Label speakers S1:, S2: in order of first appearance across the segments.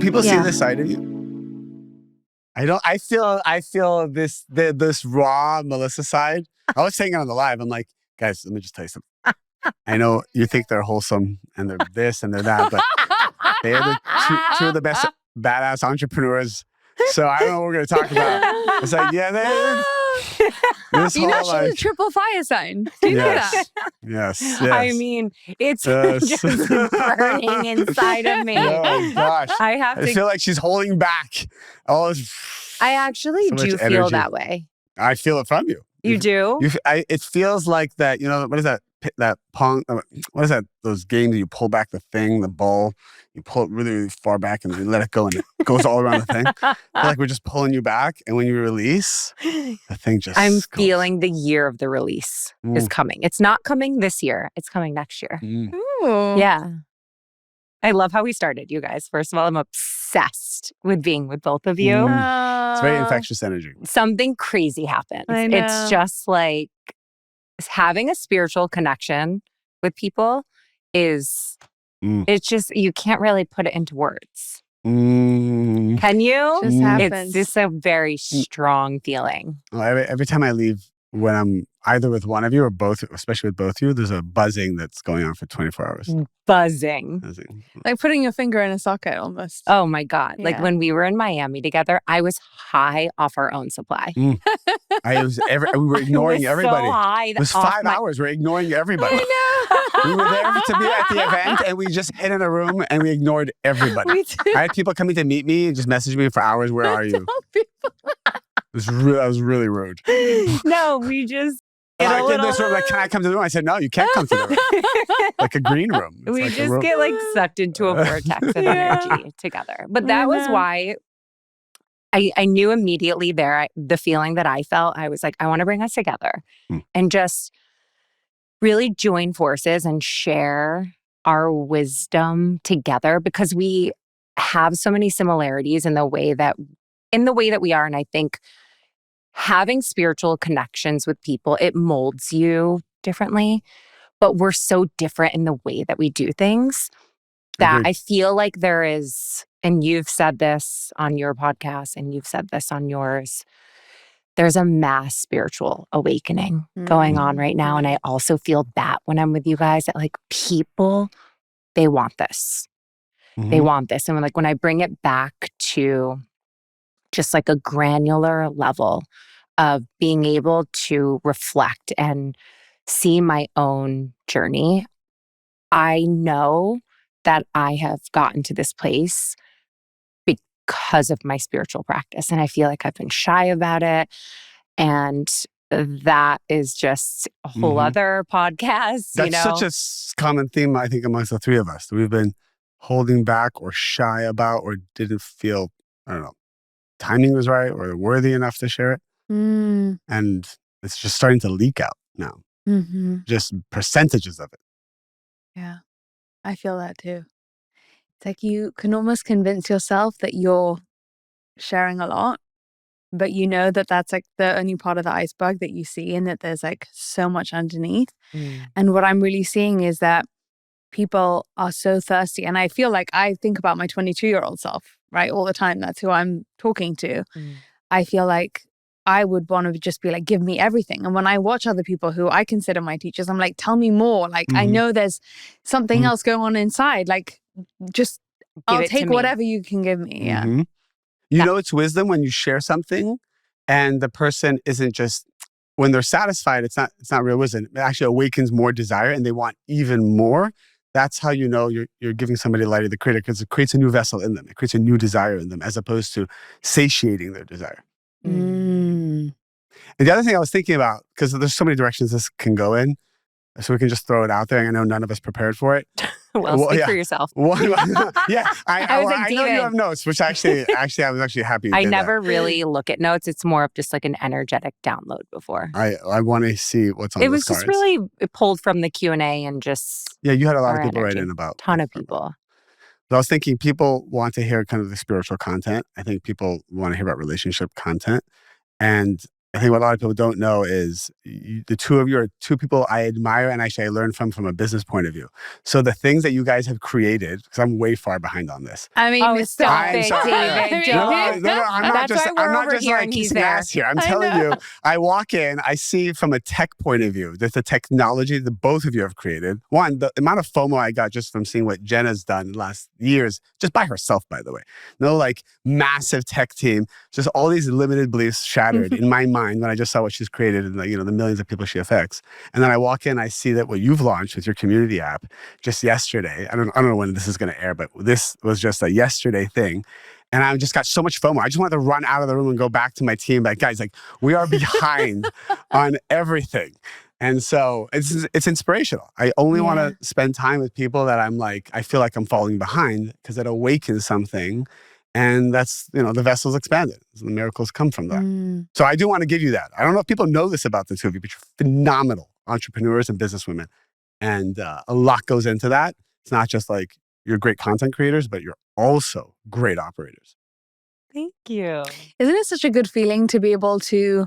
S1: people see this side of you? I don't. I feel this raw Melissa side. I was saying it on the live. I'm like, guys, let me just tell you something. I know you think they're wholesome and they're this and they're that, but they are two of the best badass entrepreneurs. So I don't know what we're going to talk about. It's like, this
S2: you know
S1: whole,
S2: she's a triple fire sign. Do you know that?
S1: Yes.
S3: I mean, it's just burning inside of me.
S1: Oh gosh.
S3: I
S1: feel like she's holding back all this.
S3: I actually
S1: so
S3: do
S1: much
S3: feel
S1: energy.
S3: that way.
S1: I feel it from you.
S3: You do?
S1: It feels like that, what is that? That pong, what is that? Those games you pull back the thing, the ball, you pull it really, really far back and you let it go and it goes all around the thing. I feel like we're just pulling you back. And when you release, the thing just
S3: I'm
S1: goes.
S3: feeling the year of the release is coming. It's not coming this year. It's coming next year.
S2: Ooh.
S3: Yeah. I love how we started, you guys. First of all, I'm obsessed with being with both of you.
S1: It's very infectious energy.
S3: Something crazy happens.
S2: I know.
S3: It's just like having a spiritual connection with people is, it's just, you can't really put it into words. Can you?
S2: It just happens.
S3: It's just a very strong feeling.
S1: Well, every time I leave, when I'm either with one of you or both, especially with both of you, there's a buzzing that's going on for 24 hours.
S3: Buzzing.
S2: Like putting your finger in a socket almost.
S3: Oh my God.
S2: Yeah.
S3: Like when we were in Miami together, I was high off our own supply.
S1: We were ignoring everybody.
S3: So high
S1: it was 5 hours. We're ignoring everybody.
S2: I know.
S1: We were there to be at the event and we just hid in a room and we ignored everybody.
S2: Me too.
S1: I had people coming to meet me and just message me for hours. Where are you? I was really rude.
S3: No, we just...
S1: I did this room, like, can I come to the room? I said, no, you can't come to the room. Like a green room. It's
S3: we
S1: like
S3: just get like sucked into a vortex of energy together. But that was why I knew immediately there, the feeling that I felt, I was like, I want to bring us together and just really join forces and share our wisdom together because we have so many similarities in the way that we are. And I think having spiritual connections with people, it molds you differently, but we're so different in the way that we do things that I feel like there is, and you've said this on your podcast and you've said this on yours, there's a mass spiritual awakening going on right now. And I also feel that when I'm with you guys, that like people, they want this. They want this. And when I bring it back to just like a granular level of being able to reflect and see my own journey, I know that I have gotten to this place because of my spiritual practice. And I feel like I've been shy about it. And that is just a whole other podcast.
S1: That's such a common theme, I think, amongst the three of us. We've been holding back or shy about or didn't feel, I don't know, timing was right or worthy enough to share it. And it's just starting to leak out now. Just percentages of it.
S2: Yeah, I feel that too. It's like you can almost convince yourself that you're sharing a lot, but you know that that's like the only part of the iceberg that you see and that there's like so much underneath. And what I'm really seeing is that people are so thirsty. And I feel like I think about my 22-year-old self, right? All the time. That's who I'm talking to. I feel like I would want to just be like, give me everything. And when I watch other people who I consider my teachers, I'm like, tell me more. Like, I know there's something else going on inside. Like, just, I'll take whatever you can give me. Yeah.
S1: You know, it's wisdom when you share something and the person isn't just, when they're satisfied, it's not real wisdom. It actually awakens more desire and they want even more. That's how you know you're giving somebody light of the creator, because it creates a new vessel in them. It creates a new desire in them as opposed to satiating their desire. And the other thing I was thinking about, because there's so many directions this can go in, so we can just throw it out there. I know none of us prepared for it.
S3: Well, speak for yourself.
S1: I know you
S3: David.
S1: have notes, which I was actually happy.
S3: I never really look at notes. It's more of just like an energetic download before.
S1: I want to see what's on
S3: it
S1: those
S3: was
S1: cards.
S3: Just really pulled from the Q&A and just
S1: you had a lot of
S3: our
S1: people
S3: energy.
S1: write in about.
S3: Ton of people.
S1: But I was thinking people want to hear kind of the spiritual content. I think people want to hear about relationship content. And I think what a lot of people don't know is the two of you are two people I admire and actually I learn from a business point of view. So the things that you guys have created, because I'm way far behind on this.
S2: I mean,
S3: stop
S1: I'm
S3: it,
S1: sorry.
S3: David.
S1: No, I'm not
S3: That's
S1: just,
S3: why we're
S1: I'm not
S3: over
S1: just
S3: here
S1: like
S3: and he's
S1: kissing
S3: there.
S1: ass here. I'm telling you, I walk in, I see from a tech point of view that the technology that both of you have created, one, the amount of FOMO I got just from seeing what Jenna's done in the last years, just by herself, by the way. No like massive tech team, just all these limited beliefs shattered in my mind when I just saw what she's created and the millions of people she affects. And then I walk in, I see that what you've launched with your community app just yesterday. I don't know when this is going to air, but this was just a yesterday thing. And I just got so much FOMO. I just wanted to run out of the room and go back to my team. Like, guys, like we are behind on everything. And so it's inspirational. I only want to spend time with people that I'm like, I feel like I'm falling behind because it awakens something. And that's, the vessel's expanded. So the miracles come from that. So I do want to give you that. I don't know if people know this about the two of you, but you're phenomenal entrepreneurs and businesswomen. And a lot goes into that. It's not just like you're great content creators, but you're also great operators.
S3: Thank you.
S2: Isn't it such a good feeling to be able to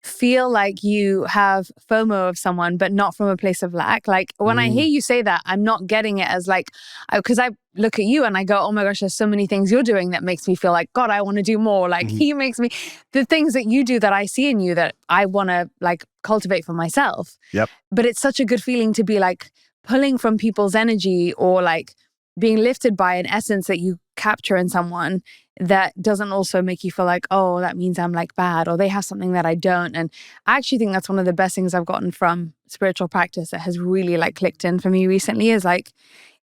S2: feel like you have FOMO of someone, but not from a place of lack? Like when I hear you say that, I'm not getting it as like, because I look at you and I go, oh my gosh, there's so many things you're doing that makes me feel like, God, I want to do more. Like he makes me, the things that you do that I see in you that I want to like cultivate for myself.
S1: Yep.
S2: But it's such a good feeling to be like pulling from people's energy or like being lifted by an essence that you capture in someone that doesn't also make you feel like, oh, that means I'm like bad or they have something that I don't. And I actually think that's one of the best things I've gotten from spiritual practice that has really like clicked in for me recently is like,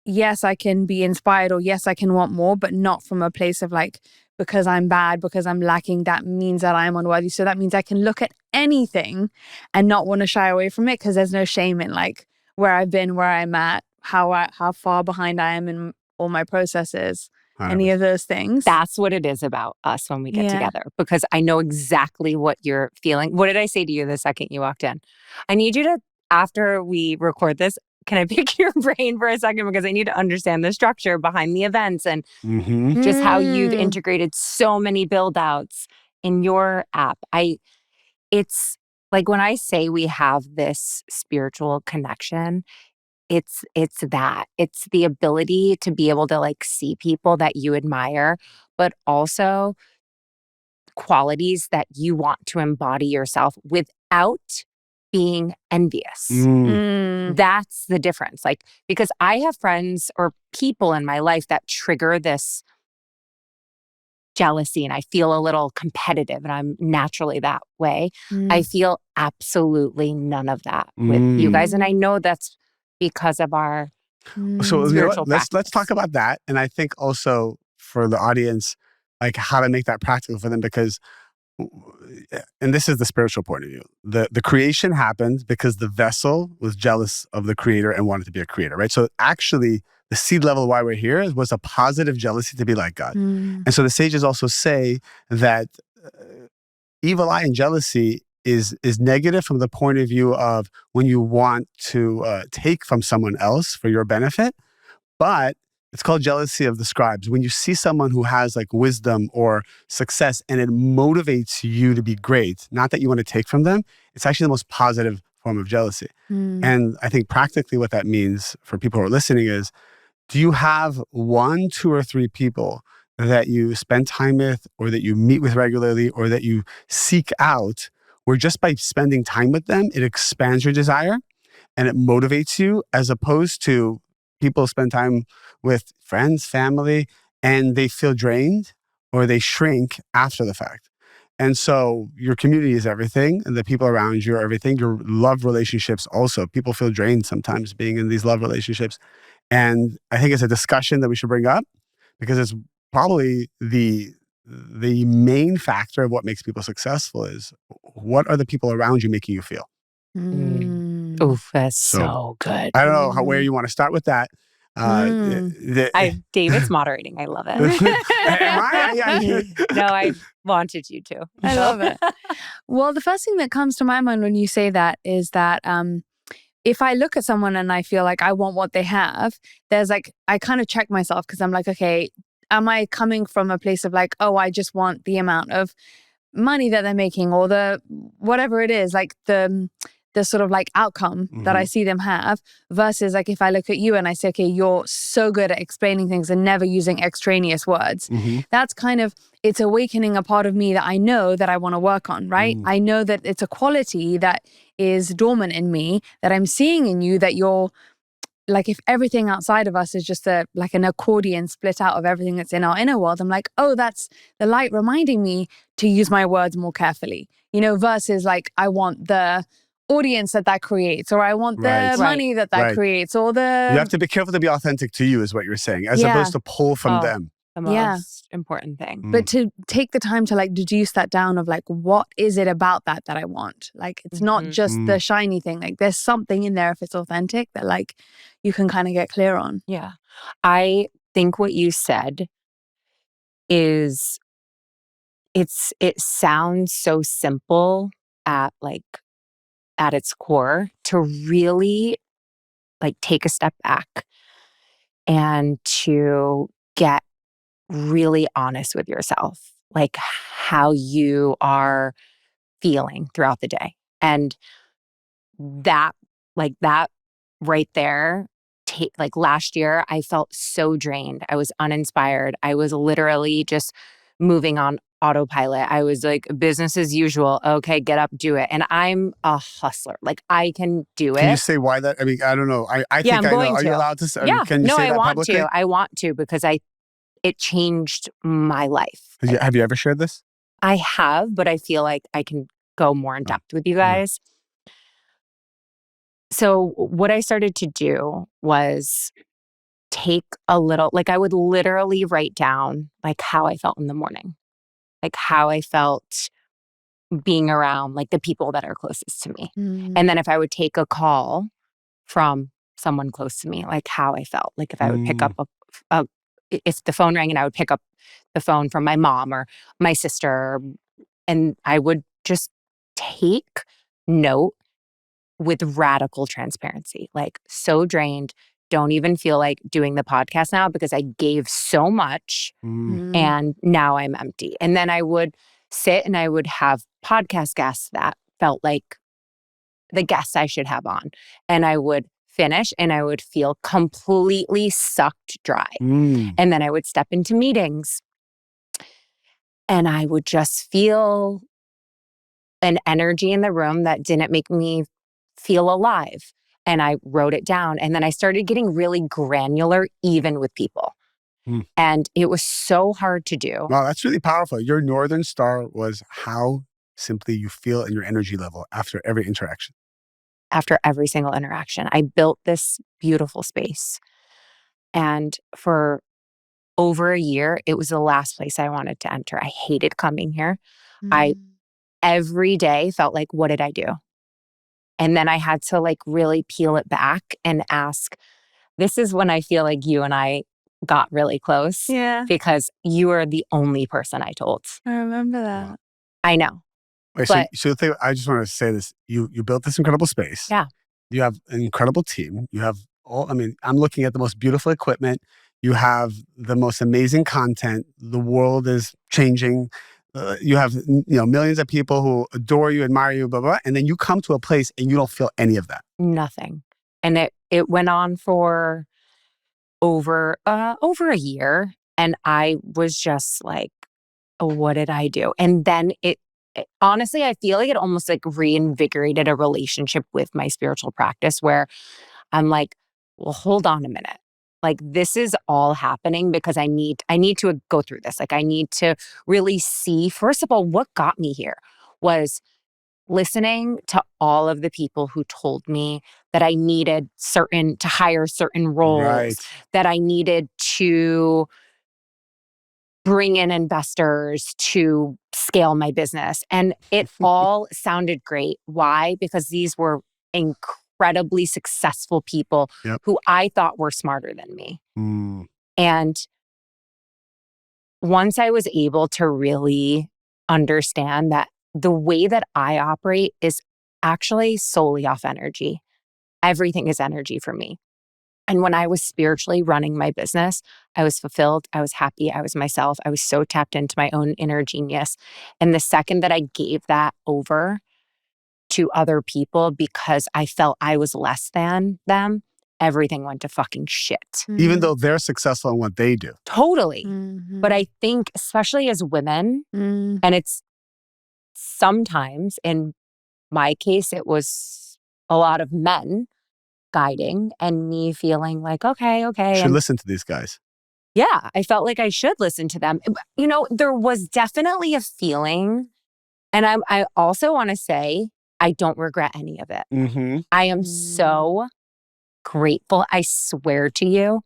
S2: yes, I can be inspired or yes, I can want more, but not from a place of like, because I'm bad, because I'm lacking, that means that I'm unworthy. So that means I can look at anything and not want to shy away from it because there's no shame in like where I've been, where I'm at, how far behind I am in all my processes.
S1: 100%.
S2: Any of those things.
S3: That's what it is about us when we get together, because I know exactly what you're feeling. What did I say to you the second you walked in? I need you to, after we record this, can I pick your brain for a second? Because I need to understand the structure behind the events and just how you've integrated so many build outs in your app. It's like when I say we have this spiritual connection, it's that. It's the ability to be able to like see people that you admire, but also qualities that you want to embody yourself without being envious. That's the difference. Like, because I have friends or people in my life that trigger this jealousy and I feel a little competitive and I'm naturally that way. I feel absolutely none of that with you guys. And I know that's because of our spiritual practice.
S1: Let's talk about that. And I think also for the audience, like how to make that practical for them, because, and this is the spiritual point of view, the creation happened because the vessel was jealous of the creator and wanted to be a creator, right? So actually the seed level of why we're here was a positive jealousy to be like God. And so the sages also say that evil eye and jealousy is negative from the point of view of when you want to take from someone else for your benefit. But it's called jealousy of the scribes. When you see someone who has like wisdom or success and it motivates you to be great, not that you want to take from them, it's actually the most positive form of jealousy. And I think practically what that means for people who are listening is, do you have 1, 2, or 3 people that you spend time with or that you meet with regularly or that you seek out, where just by spending time with them, it expands your desire and it motivates you, as opposed to people spend time with friends, family, and they feel drained or they shrink after the fact. And so your community is everything, and the people around you are everything. Your love relationships also. People feel drained sometimes being in these love relationships. And I think it's a discussion that we should bring up because it's probably the main factor of what makes people successful is, what are the people around you making you feel?
S3: Oof, that's so good.
S1: I don't know where you want to start with that.
S3: David's moderating. I love it.
S1: Am I?
S3: No, I wanted you to.
S2: I love it. Well, the first thing that comes to my mind when you say that is that if I look at someone and I feel like I want what they have, there's like, I kind of check myself because I'm like, okay, am I coming from a place of like, oh, I just want the amount of money that they're making or the whatever it is, like the sort of like outcome that I see them have, versus like if I look at you and I say, okay, you're so good at explaining things and never using extraneous words. That's kind of, it's awakening a part of me that I know that I want to work on, right? I know that it's a quality that is dormant in me that I'm seeing in you, that you're like, if everything outside of us is just like an accordion split out of everything that's in our inner world, I'm like, oh, that's the light reminding me to use my words more carefully, you know, versus like, I want the audience that creates, or I want the money that creates, or the...
S1: You have to be careful to be authentic to you, is what you're saying, as opposed to pull from them.
S3: The most important thing.
S2: But to take the time to like deduce that down of like, what is it about that I want? Like, it's not just the shiny thing. Like, there's something in there, if it's authentic, that like you can kind of get clear on.
S3: Yeah. I think what you said is, it sounds so simple at its core, to really like take a step back and to get really honest with yourself, like how you are feeling throughout the day. And that right there, like last year, I felt so drained. I was uninspired. I was literally just moving on autopilot. I was like, business as usual. Okay, get up, do it. And I'm a hustler. Like, I can do it.
S1: Can you say why that? I mean, I don't know. I think I know. Are you allowed to?
S3: Yeah.
S1: Can you say that publicly?
S3: I want to, because it changed my life.
S1: Have you ever shared this?
S3: I have, but I feel like I can go more in depth with you guys. So what I started to do was take a little, like I would literally write down like how I felt in the morning, like how I felt being around like the people that are closest to me. And then if I would take a call from someone close to me, like how I felt, like if I would pick up if the phone rang and I would pick up the phone from my mom or my sister, and I would just take note with radical transparency, like so drained, don't even feel like doing the podcast now because I gave so much and now I'm empty. And then I would sit and I would have podcast guests that felt like the guests I should have on. And I would finish and I would feel completely sucked dry. And then I would step into meetings and I would just feel an energy in the room that didn't make me feel alive. And I wrote it down. And then I started getting really granular, even with people. And it was so hard to do.
S1: Wow, that's really powerful. Your Northern Star was how simply you feel in your energy level after every interaction.
S3: After every single interaction, I built this beautiful space. And for over a year, it was the last place I wanted to enter. I hated coming here. I every day felt like, what did I do? And then I had to like really peel it back and ask, this is when I feel like you and I got really close.
S2: Yeah.
S3: Because you are the only person I told.
S2: I remember that.
S1: Wow.
S3: I know.
S1: Wait, so the thing, I just want to say this. You built this incredible space.
S3: Yeah.
S1: You have an incredible team. You have I'm looking at the most beautiful equipment. You have the most amazing content. The world is changing. You have millions of people who adore you, admire you, blah, blah. And then you come to a place and you don't feel any of that.
S3: Nothing. And it went on for over a year. And I was just like, oh, what did I do? And then it honestly, I feel like it almost like reinvigorated a relationship with my spiritual practice where I'm like, well, hold on a minute. Like, this is all happening because I need to go through this. Like, I need to really see, first of all, what got me here was listening to all of the people who told me that I needed to hire certain roles, that I needed to bring in investors to scale my business. And it all sounded great. Why? Because these were incredibly successful people who I thought were smarter than me. And once I was able to really understand that the way that I operate is actually solely off energy. Everything is energy for me. And when I was spiritually running my business, I was fulfilled. I was happy. I was myself. I was so tapped into my own inner genius. And the second that I gave that over to other people because I felt I was less than them, everything went to fucking shit.
S1: Even though they're successful in what they do.
S3: Totally. But I think, especially as women, and it's sometimes, in my case, it was a lot of men guiding and me feeling like, okay.
S1: Should
S3: And
S1: listen to these guys.
S3: yeah, I felt like I should listen to them. You know, there was definitely a feeling. And I also want to say, I don't regret any of it. I am so grateful. I swear to you,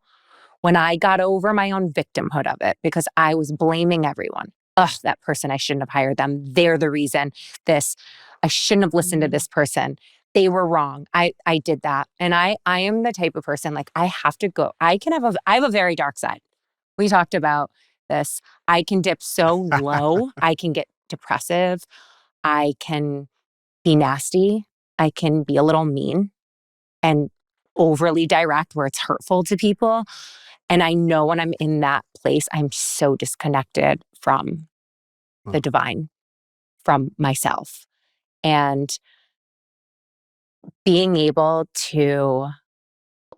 S3: when I got over my own victimhood of it, because I was blaming everyone. Ugh, that person, I shouldn't have hired them. They're the reason this. I shouldn't have listened to this person. They were wrong. I did that. And I am the type of person, like, I have to go. I have a very dark side. We talked about this. I can dip so low. I can get depressive. I can be nasty. I can be a little mean and overly direct where it's hurtful to people. And I know when I'm in that place, I'm so disconnected from the divine, from myself. And being able to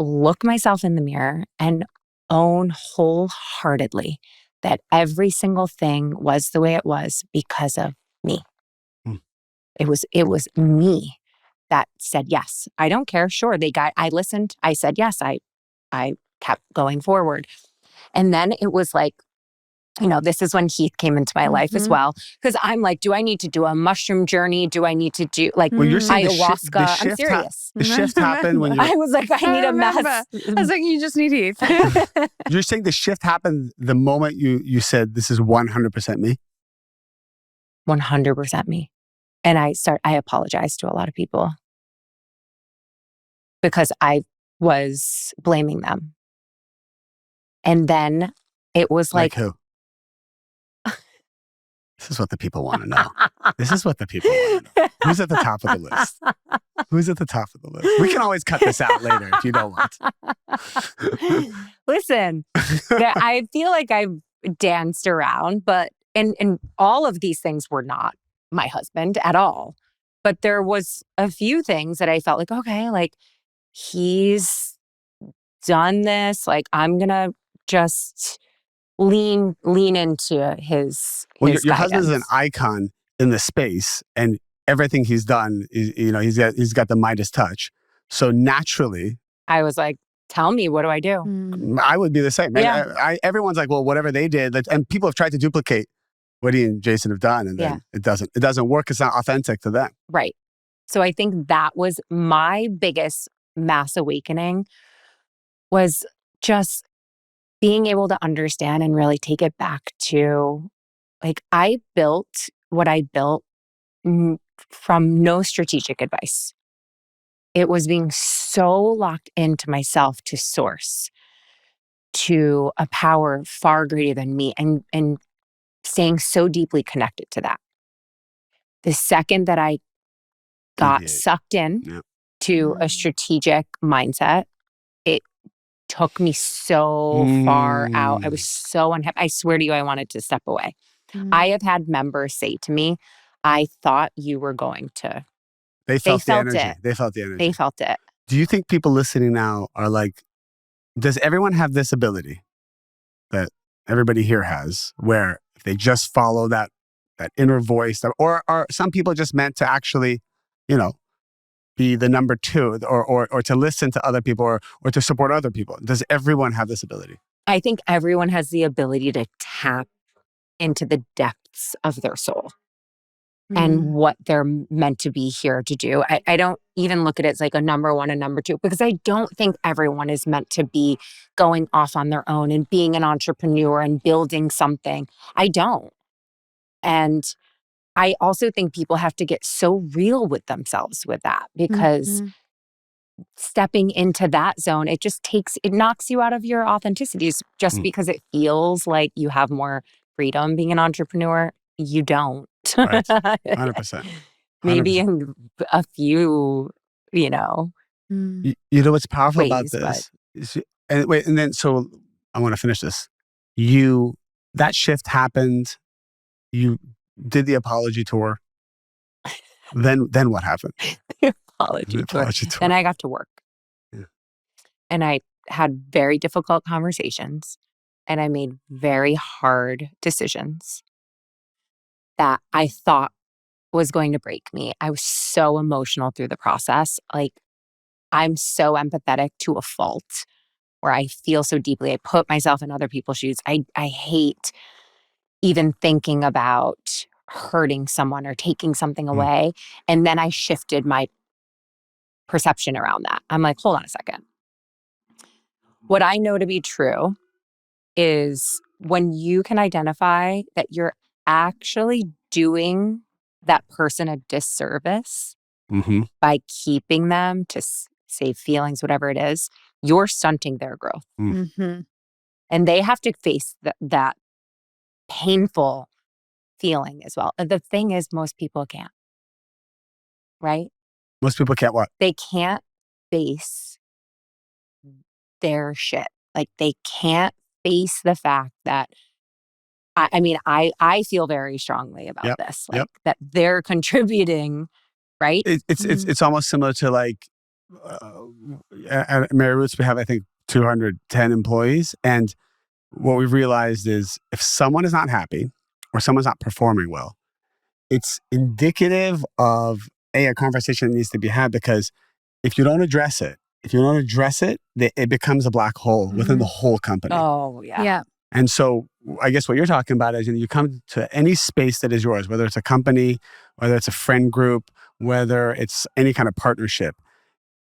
S3: look myself in the mirror and own wholeheartedly that every single thing was the way it was because of me. It was me that said yes. I don't care. Sure, I listened. I said yes. I kept going forward. And then it was like, you know, this is when Heath came into my life as well. Because I'm like, do I need to do a mushroom journey? Do I need to do like
S1: You're saying
S3: ayahuasca? I'm serious.
S1: The shift happened when you
S3: I was like, I need a mess.
S2: I was like, you just need Heath.
S1: You're saying the shift happened the moment you said, this is 100% me?
S3: 100% me. And I apologized to a lot of people because I was blaming them. And then it was like
S1: who? This is what the people want to know. This is what the people want to know. Who's at the top of the list? Who's at the top of the list? We can always cut this out later if you don't want.
S3: Listen, I feel like I've danced around, but and all of these things were not my husband at all. But there was a few things that I felt like, okay, like he's done this. Like I'm gonna just lean into his
S1: your husband is an
S3: guidance.
S1: icon in the space, and everything he's done is, you know, he's got the Midas touch. So naturally,
S3: I was like, tell me, what do I do?
S1: I would be the same.
S3: Yeah.
S1: Everyone's like, well, whatever they did, and people have tried to duplicate what he and Jason have done, and then it doesn't work. It's not authentic to them.
S3: Right. So I think that was my biggest mass awakening, was just being able to understand and really take it back to, like, I built what I built from no strategic advice. It was being so locked into myself, to source, to a power far greater than me, and staying so deeply connected to that. The second that I got sucked in to a strategic mindset, it took me so far out. I was so unhappy. I swear to you, I wanted to step away. I have had members say to me, I thought you were going to.
S1: They felt the energy.
S3: It.
S1: They felt the energy.
S3: They felt it.
S1: Do you think people listening now are like, does everyone have this ability that everybody here has, where if they just follow that inner voice, or are some people just meant to actually, you know, be the number two, or to listen to other people, or to support other people? Does everyone have this ability?
S3: I think everyone has the ability to tap into the depths of their soul and what they're meant to be here to do. I don't even look at it as like a number one and number two, because I don't think everyone is meant to be going off on their own and being an entrepreneur and building something. I don't. And I also think people have to get so real with themselves with that, because stepping into that zone, it knocks you out of your authenticities just because it feels like you have more freedom being an entrepreneur. You don't.
S1: Right. 100%.
S3: Maybe in a few, you know.
S1: You know what's powerful about
S3: ways,
S1: this And wait, and then so I want to finish this. That shift happened. You did the apology tour. Then what happened?
S3: The apology
S1: The
S3: tour.
S1: apology tour.
S3: Then I got to work.
S1: Yeah.
S3: And I had very difficult conversations. And I made very hard decisions that I thought was going to break me. I was so emotional through the process. Like, I'm so empathetic to a fault where I feel so deeply. I put myself in other people's shoes. I hate even thinking about hurting someone or taking something away. And then I shifted my perception around that. I'm like, hold on a second. What I know to be true is when you can identify that you're actually doing that person a disservice by keeping them to save feelings, whatever it is, you're stunting their growth.
S2: Mm-hmm.
S3: And they have to face that painful feeling as well. The thing is, most people can't, right?
S1: Most people can't what?
S3: They can't face their shit. Like, they can't face the fact that I feel very strongly about this, like that they're contributing, right?
S1: It's almost similar to like at Mary Roots, we have, I think, 210 employees. And what we've realized is if someone is not happy or someone's not performing well, it's indicative of a conversation that needs to be had, because if you don't address it, it becomes a black hole within the whole company.
S3: Oh, yeah.
S2: Yeah.
S1: And so I guess what you're talking about is you come to any space that is yours, whether it's a company, whether it's a friend group, whether it's any kind of partnership.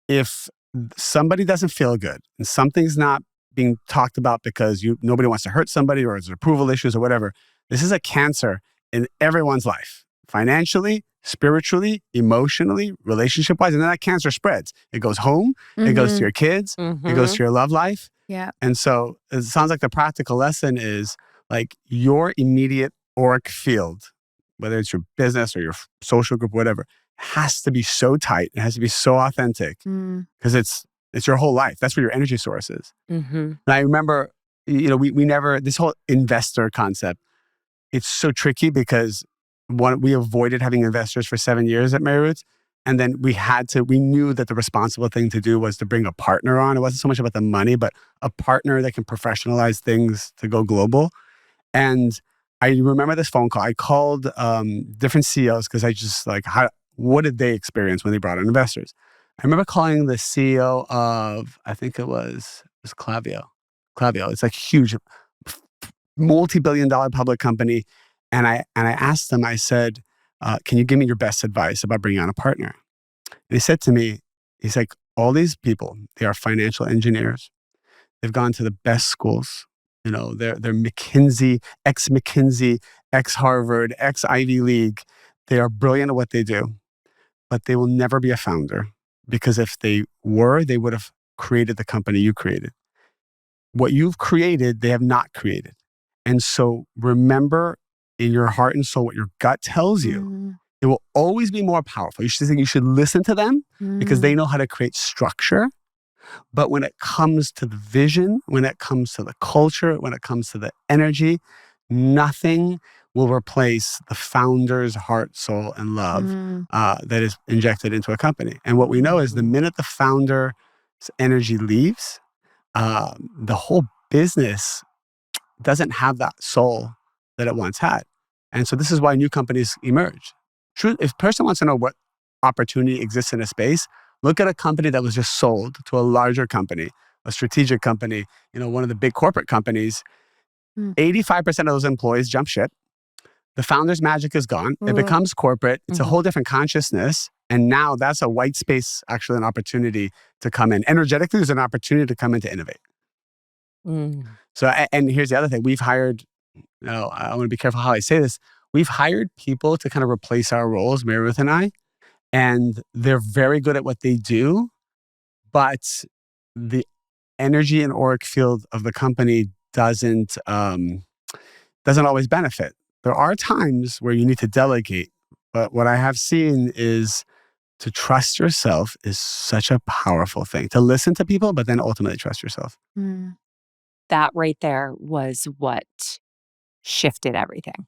S1: If somebody doesn't feel good and something's not being talked about because nobody wants to hurt somebody or there's approval issues or whatever, this is a cancer in everyone's life, financially, spiritually, emotionally, relationship-wise, and then that cancer spreads. It goes home, it goes to your kids, it goes to your love life.
S2: Yeah.
S1: And so it sounds like the practical lesson is like your immediate auric field, whether it's your business or your social group, whatever, has to be so tight. It has to be so authentic because it's your whole life. That's where your energy source is. And I remember, we never, this whole investor concept, it's so tricky because we avoided having investors for 7 years at Mary Roots. And then we knew that the responsible thing to do was to bring a partner on. It wasn't so much about the money, but a partner that can professionalize things to go global. And I remember this phone call. I called different CEOs because I just what did they experience when they brought in investors? I remember calling the CEO of, I think it was Clavio. It's like huge, multi-billion-dollar public company. And I asked them, I said, can you give me your best advice about bringing on a partner? And he said to me, he's like, all these people, they are financial engineers. They've gone to the best schools. They're McKinsey, ex-McKinsey, ex-Harvard, ex-Ivy League. They are brilliant at what they do, but they will never be a founder, because if they were, they would have created the company you created. What you've created, they have not created. And so remember in your heart and soul what your gut tells you. It will always be more powerful. You should listen to them because they know how to create structure. But when it comes to the vision, when it comes to the culture, when it comes to the energy, nothing will replace the founder's heart, soul, and love that is injected into a company. And what we know is the minute the founder's energy leaves, the whole business doesn't have that soul that it once had. And so this is why new companies emerge. If a person wants to know what opportunity exists in a space, look at a company that was just sold to a larger company, a strategic company, one of the big corporate companies. 85% of those employees jump ship. The founder's magic is gone. It becomes corporate. It's a whole different consciousness. And now that's a white space, actually an opportunity to come in. Energetically, there's an opportunity to come in to innovate. So, and here's the other thing. We've hired, I want to be careful how I say this. We've hired people to kind of replace our roles, Mary Ruth and I, and they're very good at what they do, but the energy and auric field of the company doesn't always benefit. There are times where you need to delegate, but what I have seen is to trust yourself is such a powerful thing. To listen to people, but then ultimately trust yourself.
S3: That right there was what shifted everything.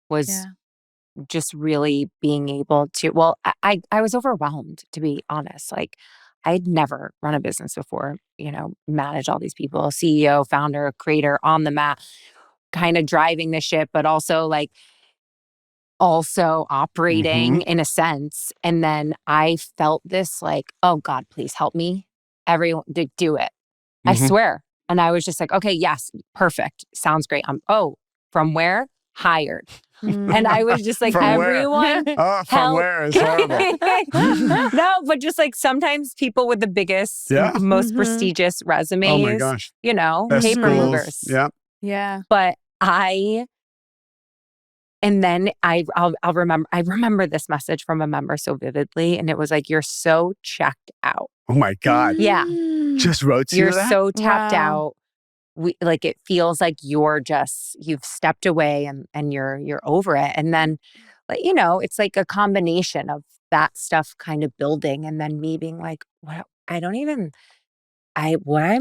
S3: Was just really being able to, well, I was overwhelmed, to be honest. Like, I'd never run a business before, manage all these people, CEO, founder, creator, on the mat, kind of driving the ship, but also operating in a sense. And then I felt this like, oh God, please help me. Everyone to do it. I swear. And I was just like, okay, yes, perfect. Sounds great. From where? Hired. And I was just like,
S1: From
S3: everyone.
S1: Where? From where is horrible.
S3: No, but just like sometimes people with the biggest, most prestigious resumes,
S1: oh my gosh.
S3: Best paper
S1: schools.
S3: movers.
S2: Yeah.
S3: But and then I'll remember, I remember this message from a member so vividly. And it was like, you're so checked out.
S1: Oh my God.
S3: Yeah.
S1: Just wrote to you
S3: You're
S1: that?
S3: so tapped out. It feels like you've stepped away and you're over it. And then, it's like a combination of that stuff kind of building and then me being like, what am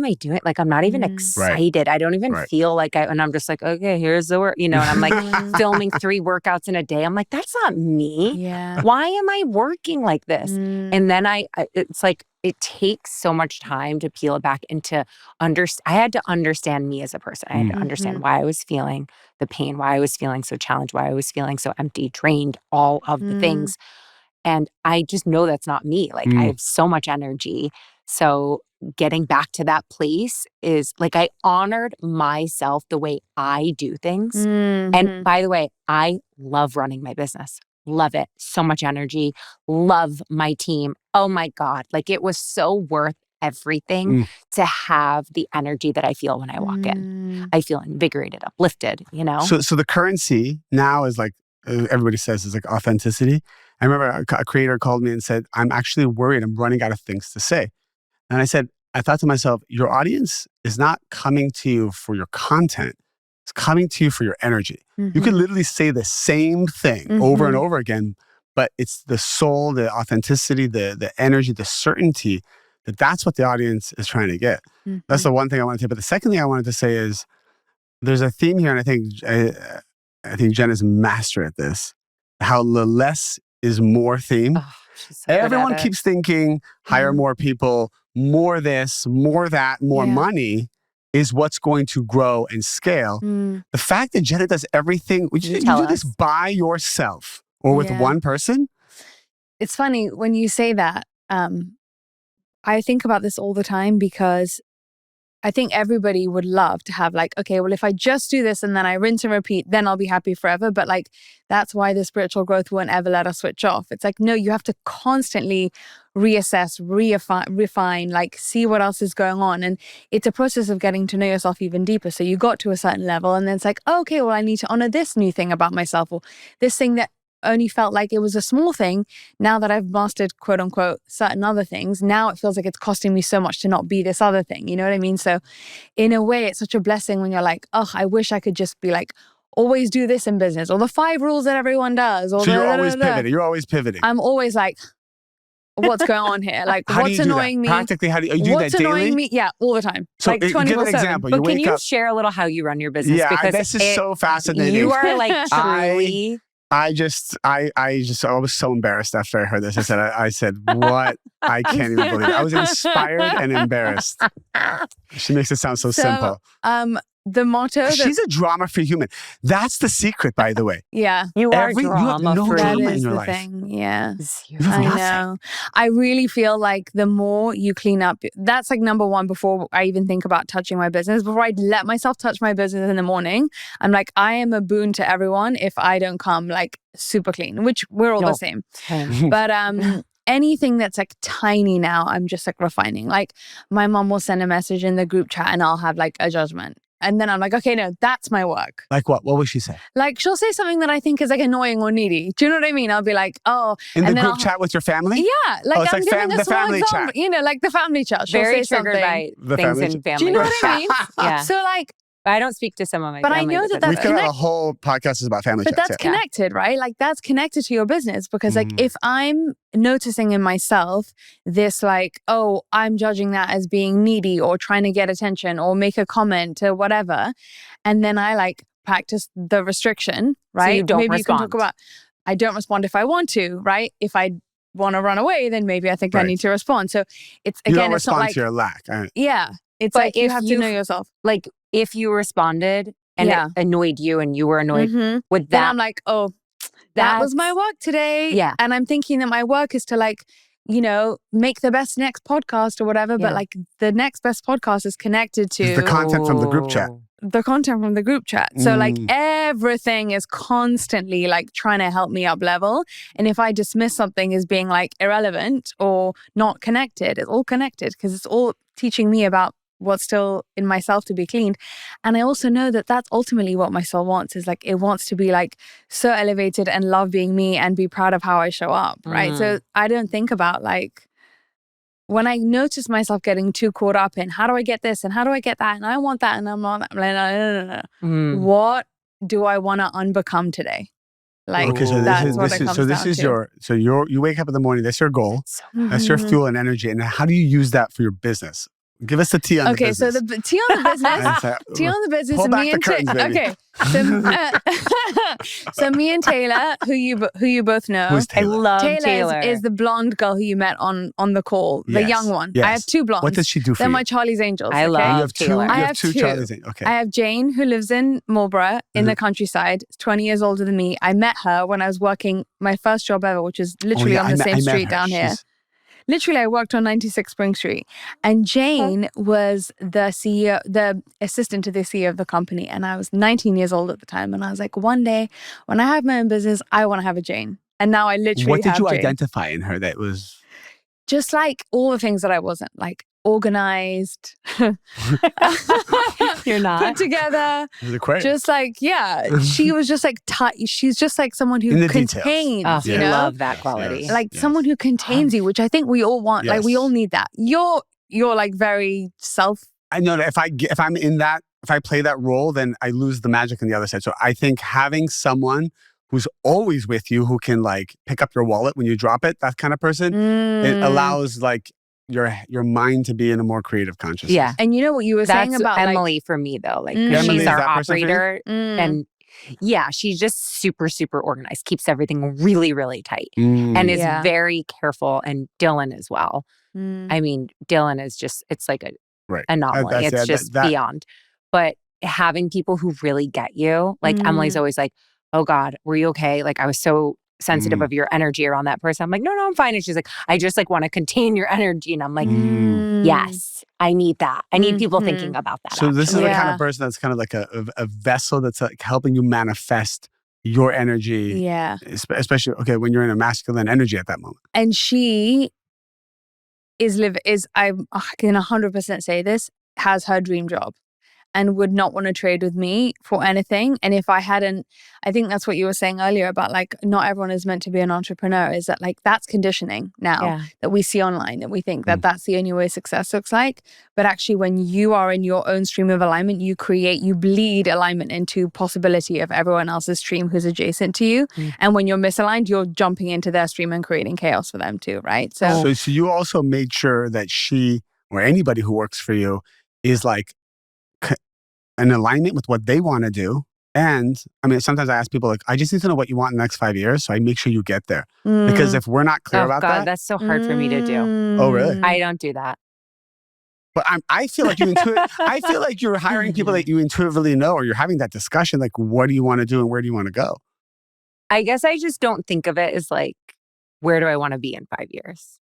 S3: I doing? Like, I'm not even excited. I don't even feel like and I'm just like, okay, here's the work, and I'm like filming 3 workouts in a day. I'm like, that's not me.
S2: Yeah.
S3: Why am I working like this? And then it's like, it takes so much time to peel it back and to understand. I had to understand me as a person. I had to understand why I was feeling the pain, why I was feeling so challenged, why I was feeling so empty, drained, all of the things. And I just know that's not me. Like, I have so much energy. So getting back to that place is like, I honored myself the way I do things. And by the way, I love running my business. Love it. So much energy. Love my team. Oh my God. Like, it was so worth everything to have the energy that I feel when I walk in. I feel invigorated, uplifted,
S1: So the currency now is like, everybody says, is like authenticity. I remember a creator called me and said, I'm actually worried I'm running out of things to say. And I thought to myself, your audience is not coming to you for your content. It's coming to you for your energy. You could literally say the same thing over and over again, but it's the soul, the authenticity, the energy, the certainty that's what the audience is trying to get. That's the one thing I wanted to say. But the second thing I wanted to say is there's a theme here, and I think Jenna's a master at this, how the less is more theme.
S3: Oh, so
S1: everyone keeps thinking hire more people, more this, more that, more money is what's going to grow and scale. The fact that Jenna does everything, you do this by yourself or with one person.
S2: It's funny when you say that. I think about this all the time because I think everybody would love to have like, okay, well, if I just do this and then I rinse and repeat, then I'll be happy forever. But like, that's why the spiritual growth won't ever let us switch off. It's like, no, you have to constantly reassess, refine, like see what else is going on. And it's a process of getting to know yourself even deeper. So you got to a certain level and then it's like, oh, okay, well, I need to honor this new thing about myself or this thing that only felt like it was a small thing. Now that I've mastered, quote unquote, certain other things, now it feels like it's costing me so much to not be this other thing. You know what I mean? So in a way, it's such a blessing when you're like, oh, I wish I could just be like, always do this in business or the 5 rules that everyone does. Or
S1: so you're always pivoting. You're always pivoting.
S2: I'm always like, what's going on here? Like, what's annoying me?
S1: Practically, how do you do
S2: what's
S1: that daily?
S2: annoying me? Yeah, all the time.
S1: So
S2: like 24/7.
S1: Give an example.
S3: But can you share a little how you run your business?
S1: Yeah,
S3: because
S1: this is so fascinating.
S3: You are like truly...
S1: I was so embarrassed after I heard this. I said, what? I can't even believe it. I was inspired and embarrassed. She makes it sound so simple.
S2: The motto.
S1: She's a drama-free human. That's the secret, by the way.
S2: Yeah.
S3: You are
S1: you have no
S3: drama-free.
S1: drama
S2: That
S1: in
S2: is
S1: your
S2: the
S1: life.
S2: thing. Yeah.
S1: I
S2: know. I really feel like the more you clean up, that's like number one before I even think about touching my business. Before I let myself touch my business in the morning, I'm like, I am a boon to everyone if I don't come like super clean, which we're all the same. But anything that's like tiny now, I'm just like refining. Like my mom will send a message in the group chat and I'll have like a judgment. And then I'm like, okay, no, that's my work.
S1: Like what? What would she say?
S2: Like she'll say something that I think is like annoying or needy. Do you know what I mean? I'll be like, oh.
S1: In the group chat with your family?
S2: Yeah. Like I'm
S1: like
S2: giving a
S1: the
S2: small
S1: family
S2: example.
S1: chat.
S2: You know, like the family chat. She'll
S3: Very
S2: say
S3: triggered
S2: something.
S3: by
S1: The
S3: things
S1: family
S3: in family.
S2: Do you know what I mean?
S3: Yeah.
S2: So like,
S3: I don't speak to some of my
S2: But I
S3: family.
S2: know
S3: because
S2: that
S1: We
S2: that's
S1: could have a
S2: connect-
S1: whole podcast is about family
S2: But
S1: chats.
S2: that's
S1: Yeah.
S2: connected, right? Like that's connected to your business because like if I'm noticing in myself this like, oh, I'm judging that as being needy or trying to get attention or make a comment or whatever, and then I like practice the restriction, right?
S3: So you don't
S2: maybe
S3: respond.
S2: you can talk about, I don't respond if I want to, right? If I want to run away, then maybe I think I
S1: Right.
S2: need to respond. So it's
S1: You
S2: again,
S1: don't
S2: it's not
S1: respond
S2: like,
S1: to your lack.
S2: yeah, it's
S3: But
S2: like you
S3: if
S2: have to
S3: you-
S2: know yourself.
S3: Like if you responded and
S2: Yeah.
S3: it annoyed you and you were annoyed
S2: Mhm.
S3: with
S2: Then
S3: that,
S2: I'm like, oh, that was my work today.
S3: Yeah.
S2: And I'm thinking that my work is to like, you know, make the best next podcast or whatever. But
S3: Yeah.
S2: like the next best podcast is connected to
S1: It's the content from the group chat.
S2: the content from the group chat. So like
S1: Mm.
S2: everything is constantly like trying to help me up level. And if I dismiss something as being like irrelevant or not connected, it's all connected because it's all teaching me about what's still in myself to be cleaned. And I also know that that's ultimately what my soul wants is like, it wants to be like so elevated and love being me and be proud of how I show up. Right. So I don't think about like, when I notice myself getting too caught up in how do I get this and how do I get that and I want that and I'm not that. I'm like, no. What do I want to unbecome today? Like
S1: Okay, so
S2: that's what it comes down to.
S1: You wake up in the morning. That's your goal. That's your
S2: Mhm.
S1: fuel and energy. And how do you use that for your business? Give us the tea on the
S2: Okay,
S1: business.
S2: so the tea on the business. Tea on the business.
S1: Pull
S2: and
S1: back
S2: me
S1: the
S2: and
S1: curtains, baby.
S2: Okay, so me and Taylor, who you both know.
S1: Who's
S3: I
S1: Taylor?
S3: love
S2: Taylor
S3: Taylor.
S2: is the blonde girl who you met on the call, the
S1: Yes,
S2: young one.
S1: yes.
S2: I have two blondes.
S1: What does she do for
S2: They're
S1: you?
S2: my Charlie's Angels.
S3: I
S2: okay?
S3: love
S1: You have two.
S3: Taylor.
S1: You
S2: I
S1: have
S2: have
S1: two
S2: two.
S1: Charlie's. Okay.
S2: I have Jane, who lives in Marlborough in the countryside, 20 years older than me. I met her when I was working my first job ever, which is literally on the same street down here. Literally, I worked on 96 Spring Street. And Jane was the CEO, the assistant to the CEO of the company. And I was 19 years old at the time. And I was like, one day, when I have my own business, I want to have a Jane. And now I literally
S1: What did
S2: have
S1: you
S2: Jane.
S1: identify in her that was?
S2: Just like all the things that I wasn't, like organized,
S3: You're not.
S2: put together.
S1: The Aquarius.
S2: Just like, yeah, she was just like, she's just like someone
S1: In
S2: who
S1: the
S2: contains,
S3: Oh,
S2: you
S3: I
S2: know?
S3: love that quality.
S1: Yes.
S2: Like someone who contains you, which I think we all want. Like we
S1: Yes.
S2: all need that. You're like very
S1: I know that if I'm in that, if I play that role, then I lose the magic on the other side. So I think having someone who's always with you, who can like pick up your wallet when you drop it, that kind of person, it allows like your mind to be in a more creative consciousness.
S3: Yeah.
S2: And you know what you were saying
S3: That's
S2: about
S3: Emily for me though. Like
S2: Mm.
S3: 'cause
S1: Emily,
S3: she's
S1: is
S3: our
S1: that person for you?
S3: operator,
S2: like,
S3: and yeah, she's just super, super organized. Keeps everything really, really tight,
S1: Mm.
S3: and is
S2: Yeah.
S3: very careful. And Dylan as well. I mean, Dylan is just—it's like a
S1: Right.
S3: anomaly.
S1: That's-
S3: It's
S1: yeah,
S3: just
S1: that-
S3: beyond. But having people who really get you, like Emily's always like, "Oh God, were you okay?" Like I was so sensitive of your energy around that person. I'm like, no, I'm fine. And she's like, I just like want to contain your energy. And I'm like, yes, I need that. I need people thinking about that.
S1: So this is the kind
S2: Yeah.
S1: of person that's kind of like a vessel that's like helping you manifest your energy.
S2: Yeah.
S1: Especially, okay, when you're in a masculine energy at that moment.
S2: And she I can 100% say this, has her dream job and would not want to trade with me for anything. And if I hadn't, I think that's what you were saying earlier about like, not everyone is meant to be an entrepreneur, is that like, that's conditioning now that we see online, that we think that that's the only way success looks like. But actually when you are in your own stream of alignment, you bleed alignment into possibility of everyone else's stream who's adjacent to you. And when you're misaligned, you're jumping into their stream and creating chaos for them too, right?
S1: So you also made sure that she or anybody who works for you is like in alignment with what they want to do. And I mean, sometimes I ask people like, I just need to know what you want in the next 5 years. So I make sure you get there. Because if we're not clear about
S3: God,
S1: that.
S3: that's so hard for me to do.
S1: Oh, really?
S3: I don't do that.
S1: But I feel like I feel like you're hiring people that you intuitively know, or you're having that discussion. Like, what do you want to do and where do you want to go?
S3: I guess I just don't think of it as like, where do I want to be in 5 years?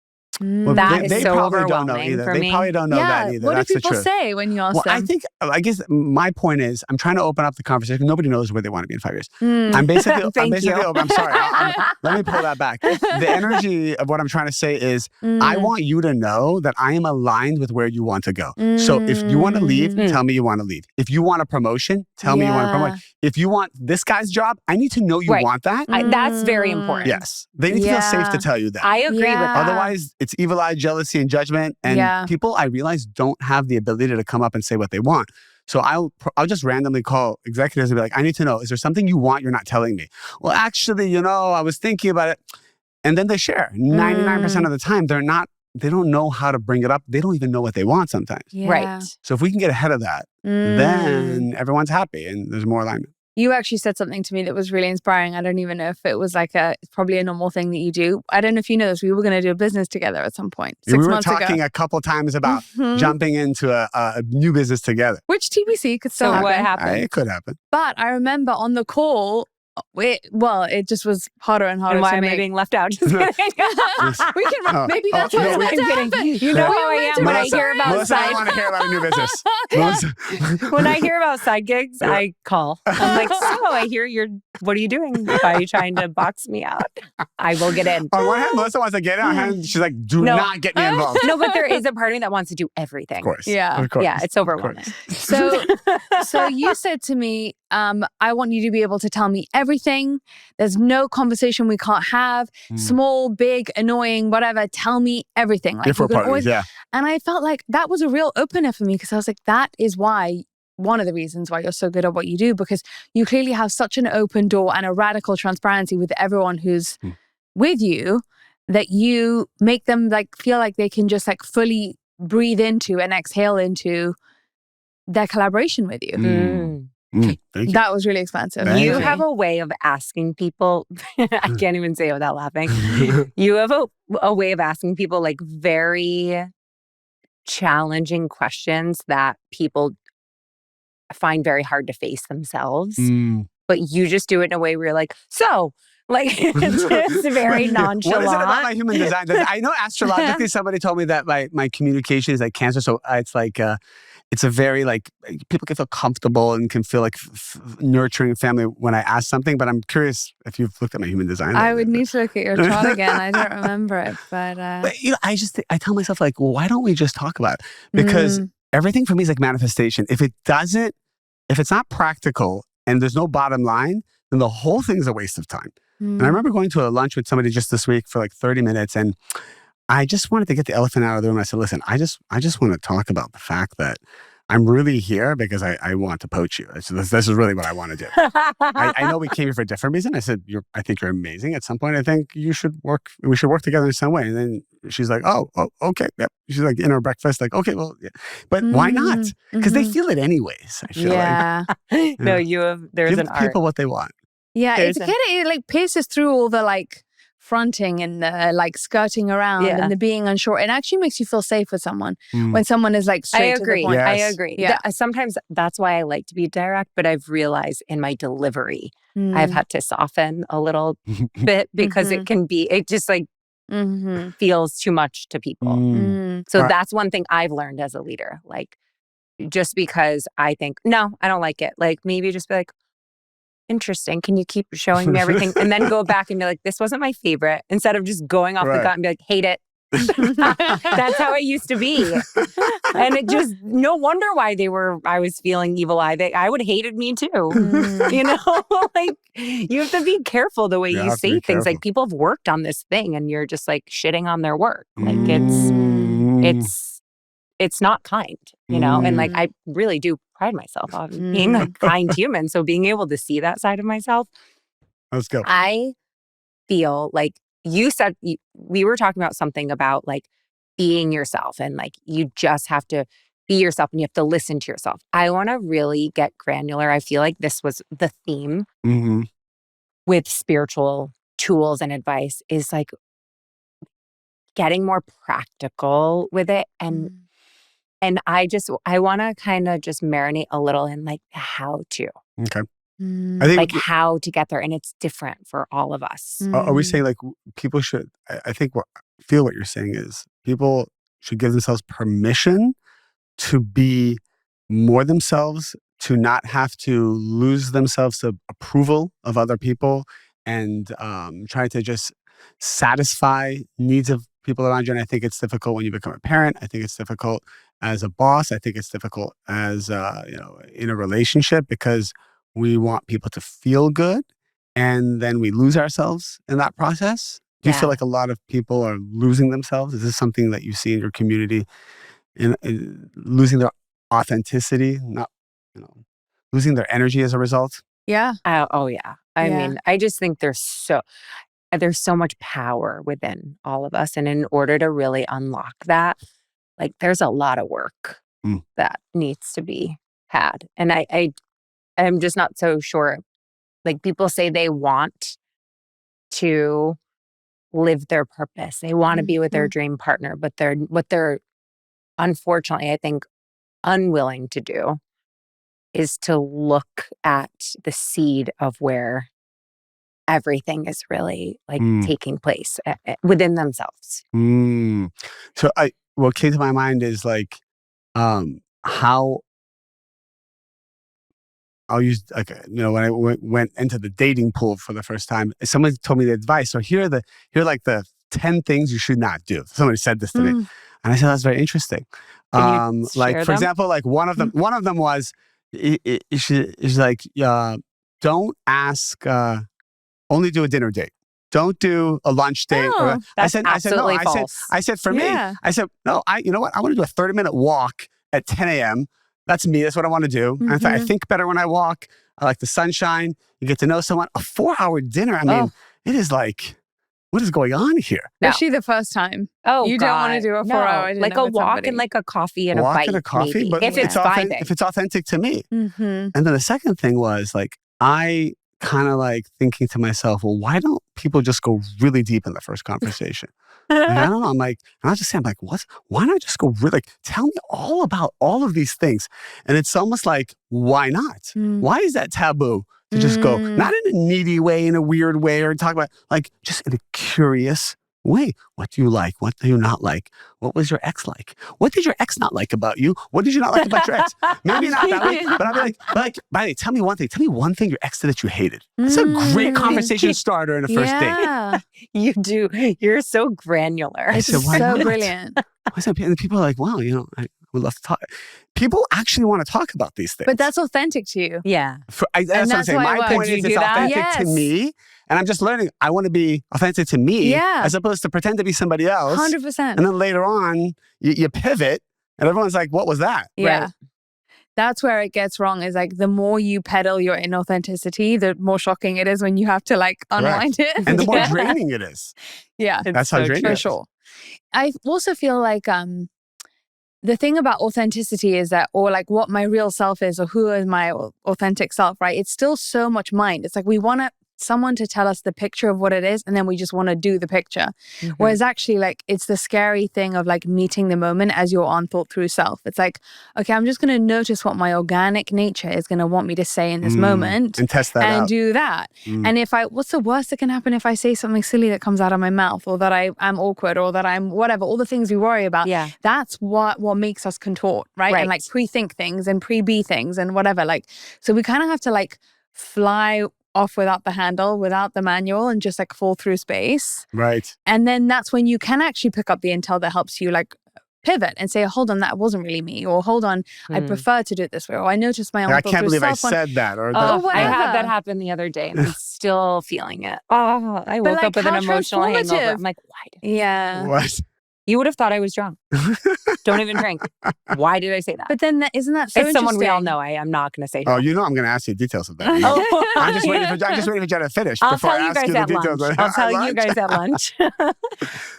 S1: Well,
S3: That is so
S1: probably don't know
S3: overwhelming
S1: either.
S3: for
S1: They
S3: me.
S1: probably don't know that either.
S2: What
S1: That's
S2: do
S1: the
S2: people
S1: truth.
S2: say when you ask them?
S1: I guess my point is, I'm trying to open up the conversation. Nobody knows where they want to be in 5 years. I'm basically open. I'm sorry. Let me pull that back. The energy of what I'm trying to say is, I want you to know that I am aligned with where you want to go. So if you want to leave, tell me you want to leave. If you want a promotion, tell me you want a promotion. If you want this guy's job, I need to know you want that.
S3: That's very important.
S1: Yes. They need to feel safe to tell you that.
S3: I agree with that.
S1: Otherwise, it's evil eye, jealousy, and judgment. And people, I realize, don't have the ability to come up and say what they want. So I'll just randomly call executives and be like, I need to know, is there something you want you're not telling me? Well, actually, I was thinking about it. And then they share. 99% of the time, they don't know how to bring it up. They don't even know what they want sometimes.
S2: Yeah.
S3: Right.
S1: So if we can get ahead of that, then everyone's happy and there's more alignment.
S2: You actually said something to me that was really inspiring. I don't even know if it was it's probably a normal thing that you do. I don't know if you know this. We were going to do a business together at some point. 6 months ago.
S1: We were talking a couple times about jumping into a new business together.
S2: Which TBC could still happen.
S3: What happened?
S1: It could happen.
S2: But I remember on the call, it just was harder and harder.
S3: And why
S2: to
S3: am I being left out? Just kidding.
S2: We can maybe that's what's meant to happen.
S3: You know how I am when I hear about
S1: Melissa, I want to hear about a new business.
S3: When I hear about side gigs, I call. I'm like, so I hear what are you doing? Are you trying to box me out? I will get in.
S1: On one hand, Melissa wants to get in. On hand, she's like, do not get me involved.
S3: No, but there is a part of me that wants to do everything.
S1: Of course.
S2: Yeah.
S1: Of course.
S3: Yeah, it's overwhelming.
S2: So you said to me, I want you to be able to tell me everything. There's no conversation we can't have. Small, big, annoying, whatever. Tell me everything. Like,
S1: Different parties, yeah.
S2: And I felt like that was a real opener for me because I was like, that is one of the reasons why you're so good at what you do, because you clearly have such an open door and a radical transparency with everyone who's with you that you make them feel like they can just fully breathe into and exhale into their collaboration with you.
S1: Thank you.
S2: That was really expensive.
S3: You have a way of asking people, I can't even say it without laughing. You have a way of asking people very challenging questions that people find very hard to face themselves. But you just do it in a way where you're like, so, it's very nonchalant.
S1: What is it about my human design? I know astrologically somebody told me that my communication is like Cancer. So it's it's a very people can feel comfortable and can feel nurturing family when I ask something. But I'm curious if you've looked at my human design.
S2: I would need to look at your chart again. I don't remember it, but
S1: I tell myself well, why don't we just talk about it? Because everything for me is manifestation. If it's not practical and there's no bottom line, then the whole thing's a waste of time. And I remember going to a lunch with somebody just this week for 30 minutes, and I just wanted to get the elephant out of the room. I said, listen, I just want to talk about the fact that I'm really here because I want to poach you. This is really what I want to do. I know we came here for a different reason. I said, I think you're amazing. At some point, I think we should work together in some way. And then she's like, oh, okay. Yep. She's in her breakfast, okay, well, yeah. But why not? Because they feel it anyways, I feel like.
S3: No, there's
S1: Give
S3: an art.
S1: people what they want.
S2: Yeah, it pierces through all the fronting and the skirting around and the being unsure. It actually makes you feel safe with someone when someone is straight to the point.
S3: I agree. Yeah. Sometimes that's why I like to be direct, but I've realized in my delivery, I've had to soften a little bit because it just feels too much to people. So that's one thing I've learned as a leader. Just because I think, no, I don't like it. Maybe just be interesting. Can you keep showing me everything? And then go back and be like, this wasn't my favorite. Instead of just going off the gut and be like, hate it. That's how it used to be. And it just, no wonder why I was feeling evil eye. I would hated me too. You have to be careful the way you say things. People have worked on this thing and you're just shitting on their work. It's not kind, and I really do pride myself on being a kind human. So being able to see that side of myself.
S1: Let's go.
S3: I feel you said, we were talking about something about being yourself and you just have to be yourself and you have to listen to yourself. I want to really get granular. I feel like this was the theme with spiritual tools and advice is getting more practical with it. And I want to kind of just marinate a little in how to.
S1: Okay. I think
S3: how to get there. And it's different for all of us.
S1: Are we saying people should, I think feel what you're saying is people should give themselves permission to be more themselves, to not have to lose themselves to approval of other people and try to just satisfy needs of people around you. And I think it's difficult when you become a parent. I think it's difficult as a boss. I think it's difficult as, in a relationship because we want people to feel good and then we lose ourselves in that process. Do you feel like a lot of people are losing themselves? Is this something that you see in your community, in losing their authenticity, not, losing their energy as a result?
S2: Yeah.
S3: Oh yeah. I mean, I just think there's so much power within all of us. And in order to really unlock that, like there's a lot of work that needs to be had. And I'm just not so sure. Like people say they want to live their purpose. They want to be with their dream partner, but what they're unfortunately, I think, unwilling to do is to look at the seed of where everything is really like taking place within themselves.
S1: So what came to my mind is like how I'll use when I went into the dating pool for the first time, someone told me the advice. So here are like the 10 things you should not do. Somebody said this to me, and I said that's very interesting. Like for example, like one of them was is like don't ask. Only do a dinner date. Don't do a lunch date.
S3: That's absolutely false.
S1: I said for me, I said, no, you know what? I want to do a 30-minute walk at 10 a.m. That's me. That's what I want to do. And in fact, I think better when I walk. I like the sunshine. You get to know someone. A 4-hour dinner. I mean, it is like, what is going on here?
S2: Especially the first time.
S3: Oh,
S2: you don't want to do a 4-hour dinner
S3: like a
S2: with
S3: walk
S2: somebody.
S3: and like a coffee and a bite.
S1: And a coffee,
S3: maybe,
S1: but
S3: if it's vibing.
S1: If it's authentic to me. And then the second thing was like, I kind of like thinking to myself, well, why don't people just go really deep in the first conversation? Like, I don't know. I'm like, and I'll just say, I'm like, why not just go really, like, tell me all about all of these things? And it's almost like, why not? Why is that taboo to just go, not in a needy way, in a weird way, or talk about, like, just in a curious way. What do you like? What do you not like? What was your ex like? What did your ex not like about you? What did you not like about your ex? Maybe not that way, but I'll be like, by the way, tell me one thing. Tell me one thing your ex did that you hated. It's a great conversation starter in a first date.
S3: You do. You're so granular.
S2: It's so brilliant.
S1: And people are like, wow, I would love to talk. People actually want to talk about these things.
S2: But that's authentic to you.
S3: Yeah.
S1: That's what I'm saying. My point is it's authentic to me. And I'm just learning. I want to be authentic to me as opposed to pretend to be somebody else.
S2: 100%.
S1: And then later on, you pivot and everyone's like, what was that?
S2: Yeah.
S3: Right.
S2: That's where it gets wrong, is like the more you peddle your inauthenticity, the more shocking it is when you have to like unwind it.
S1: And the more draining it is.
S2: Yeah.
S1: That's how draining it is.
S2: For sure. I also feel like the thing about authenticity is that, or like what my real self is, or who is my authentic self, right? It's still so much mind. It's like we want someone to tell us the picture of what it is, and then we just want to do the picture. Whereas actually, like, it's the scary thing of like meeting the moment as your unthought through self. It's like, okay, I'm just going to notice what my organic nature is going to want me to say in this moment,
S1: and test that out.
S2: And do that. And what's the worst that can happen if I say something silly that comes out of my mouth, or that I'm awkward, or that I'm whatever, all the things we worry about.
S3: Yeah.
S2: That's what makes us contort, right? And like pre-think things and pre-be things and whatever. Like, so we kind of have to like fly off without the handle, without the manual, and just like fall through space.
S1: Right.
S2: And then that's when you can actually pick up the intel that helps you like pivot and say, hold on, that wasn't really me, or hold on, I prefer to do it this way, or I noticed my own
S1: I can't believe I said that. Or
S3: I had that happen the other day and I'm still feeling it. Oh, I woke up with an emotional hangover. I'm like, why did
S2: Yeah.
S1: What?
S3: You would have thought I was drunk. Don't even drink. Why did I say that?
S2: But then isn't that so
S3: it's someone we all
S2: interesting?
S3: know. I am not going to say.
S1: Oh, I'm going to ask you details of that. I'm just waiting for Jenna to finish before I ask you the details.
S3: I'll tell you guys at lunch.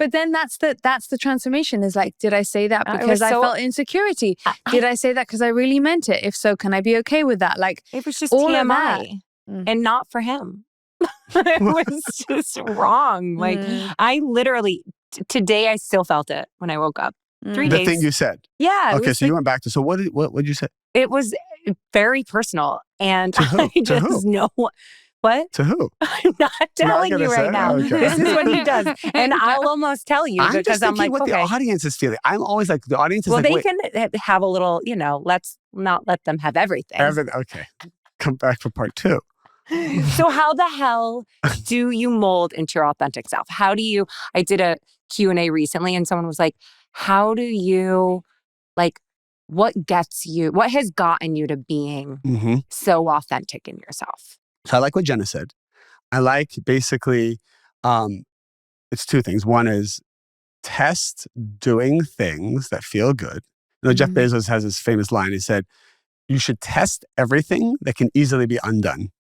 S2: But then that's the transformation. Is like, did I say that because I felt insecurity? Did I say that because I really meant it? If so, can I be okay with that? Like,
S3: it was just
S2: all
S3: TMI and not for him. It was just wrong. Like I literally today I still felt it when I woke up. 3 days.
S1: The thing you said.
S3: Yeah.
S1: Okay, so you went back to. So what did you say?
S3: It was very personal, and
S1: to who?
S3: I just know what.
S1: To who?
S3: I'm not telling you right now.
S1: Okay.
S3: This is what he does, and I'll almost tell you because I'm like,
S1: what the audience is feeling. I'm always like, the audience is
S3: well,
S1: like,
S3: they can have a little. Let's not let them have everything.
S1: Okay, come back for part 2.
S3: So how the hell do you mold into your authentic self? How do you, I did a Q&A recently and someone was like, how do you, like, what has gotten you to being so authentic in yourself?
S1: So I like what Jenna said. I like basically it's two things. One is test doing things that feel good. Jeff Bezos has this famous line. He said, you should test everything that can easily be undone.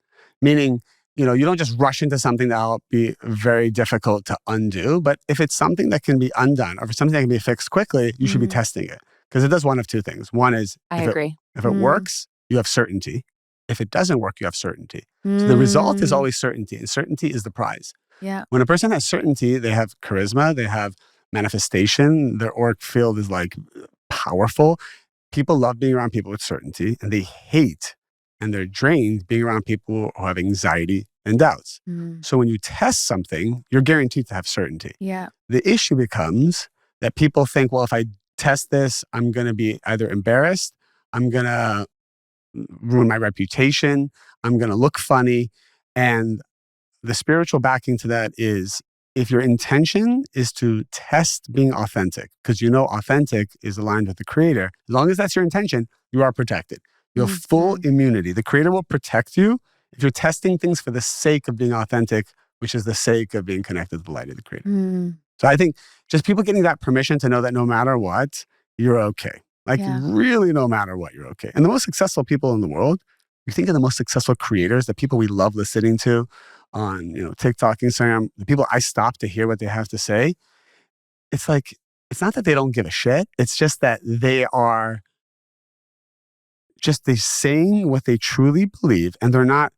S1: Meaning, you don't just rush into something that'll be very difficult to undo. But if it's something that can be undone, or if it's something that can be fixed quickly, you should be testing it. Because it does one of two things. One is,
S3: I agree.
S1: If it works, you have certainty. If it doesn't work, you have certainty. So the result is always certainty, and certainty is the prize.
S2: Yeah.
S1: When a person has certainty, they have charisma, they have manifestation, their auric field is like powerful. People love being around people with certainty, and they hate and they're drained being around people who have anxiety and doubts. So when you test something, you're guaranteed to have certainty.
S2: Yeah.
S1: The issue becomes that people think, well, if I test this, I'm going to be either embarrassed, I'm going to ruin my reputation, I'm going to look funny. And the spiritual backing to that is, if your intention is to test being authentic, because authentic is aligned with the creator, as long as that's your intention, you are protected. You have full immunity. The creator will protect you if you're testing things for the sake of being authentic, which is the sake of being connected to the light of the creator. So I think just people getting that permission to know that no matter what, you're okay. Really no matter what, you're okay. And the most successful people in the world, you think of the most successful creators, the people we love listening to on TikTok, Instagram, the people I stop to hear what they have to say, it's like, it's not that they don't give a shit. It's just that they're saying what they truly believe, and they're not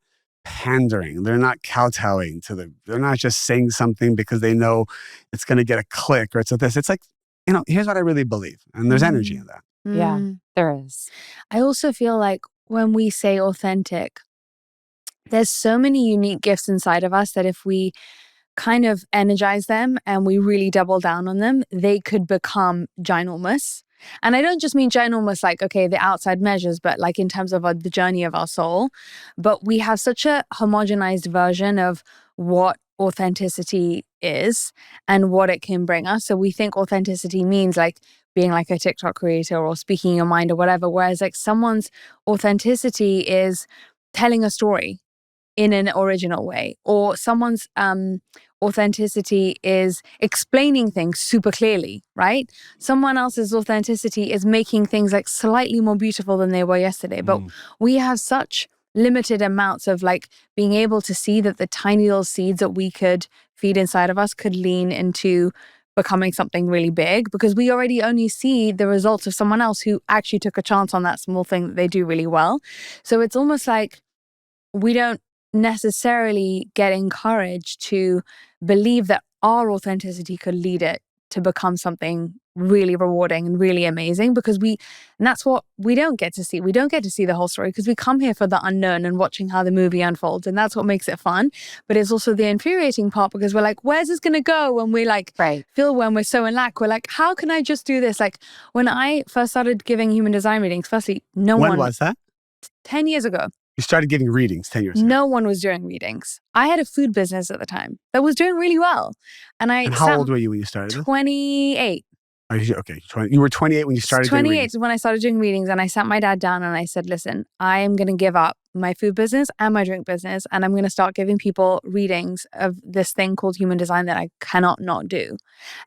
S1: pandering. They're not kowtowing they're not just saying something because they know it's going to get a click or it's this. It's like, here's what I really believe. And there's energy in that.
S3: Yeah, there is.
S2: I also feel like when we say authentic, there's so many unique gifts inside of us that if we kind of energize them and we really double down on them, they could become ginormous. And I don't just mean ginormous like, okay, the outside measures, but like in terms of the journey of our soul. But we have such a homogenized version of what authenticity is and what it can bring us. So we think authenticity means like being like a TikTok creator or speaking your mind or whatever. Whereas like someone's authenticity is telling a story in an original way, or someone's authenticity is explaining things super clearly, right? Someone else's authenticity is making things like slightly more beautiful than they were yesterday. But we have such limited amounts of like being able to see that the tiny little seeds that we could feed inside of us could lean into becoming something really big, because we already only see the results of someone else who actually took a chance on that small thing that they do really well. So it's almost like we don't necessarily get encouraged to believe that our authenticity could lead it to become something really rewarding and really amazing, because and that's what we don't get to see. We don't get to see the whole story because we come here for the unknown and watching how the movie unfolds, and that's what makes it fun. But it's also the infuriating part, because we're like, where's this going to go? When we like feel when we're so in lack, we're like, how can I just do this? Like when I first started giving human design readings, firstly,
S1: When was that?
S2: 10 years ago.
S1: You started giving readings 10 years ago.
S2: No one was doing readings. I had a food business at the time that was doing really well. And
S1: how old were you when you started?
S2: 28.
S1: Okay, you were 28 when you started doing readings.
S2: 28 is when I started doing readings, and I sat my dad down and I said, listen, I am going to give up my food business and my drink business, and I'm going to start giving people readings of this thing called human design that I cannot not do.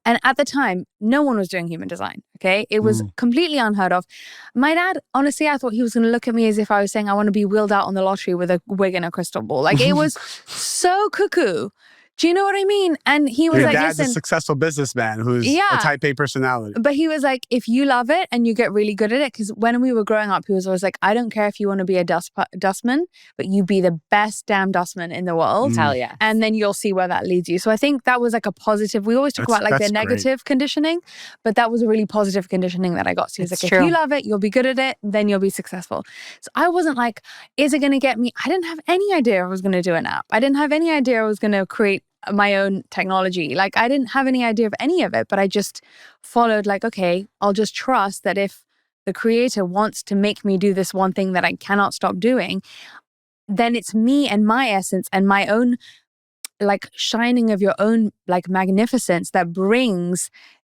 S2: And at the time, no one was doing human design, okay? It was completely unheard of. My dad, honestly, I thought he was going to look at me as if I was saying I want to be wheeled out on the lottery with a wig and a crystal ball. Like it was so cuckoo. Do you know what I mean? And he was like,
S1: dad's
S2: listen,
S1: a successman businessman who's a type A personality.
S2: But he was like, if you love it and you get really good at it, because when we were growing up, he was always like, I don't care if you want to be a dustman, but you be the best damn dustman in the world.
S3: Hell yeah.
S2: And then you'll see where that leads you. So I think that was like a positive. We always talk about like the negative conditioning, but that was a really positive conditioning that I got. So he was like, if you love it, you'll be good at it, then you'll be successful. So I wasn't like, is it going to get me? I didn't have any idea I was going to do an app. I didn't have any idea I was going to create my own technology. Like I didn't have any idea of any of it, but I just followed like, okay, I'll just trust that if the creator wants to make me do this one thing that I cannot stop doing, then it's me and my essence and my own like shining of your own like magnificence that brings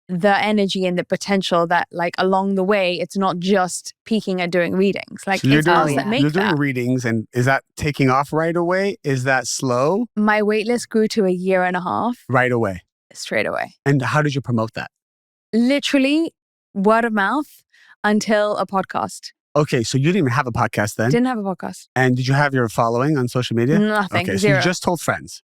S2: the energy and the potential that like along the way, it's not just peaking at doing readings. Like
S1: so
S2: it's us that make
S1: you're
S2: that.
S1: Doing readings, and is that taking off right away? Is that slow?
S2: My wait list grew to 1.5 years.
S1: Right away.
S2: straight away.
S1: And how did you promote that?
S2: Literally word of mouth until a podcast.
S1: Okay, so you didn't even have a podcast then?
S2: Didn't have a podcast.
S1: And did you have your following on social media?
S2: Nothing.
S1: Okay,
S2: Zero.
S1: so you just told friends.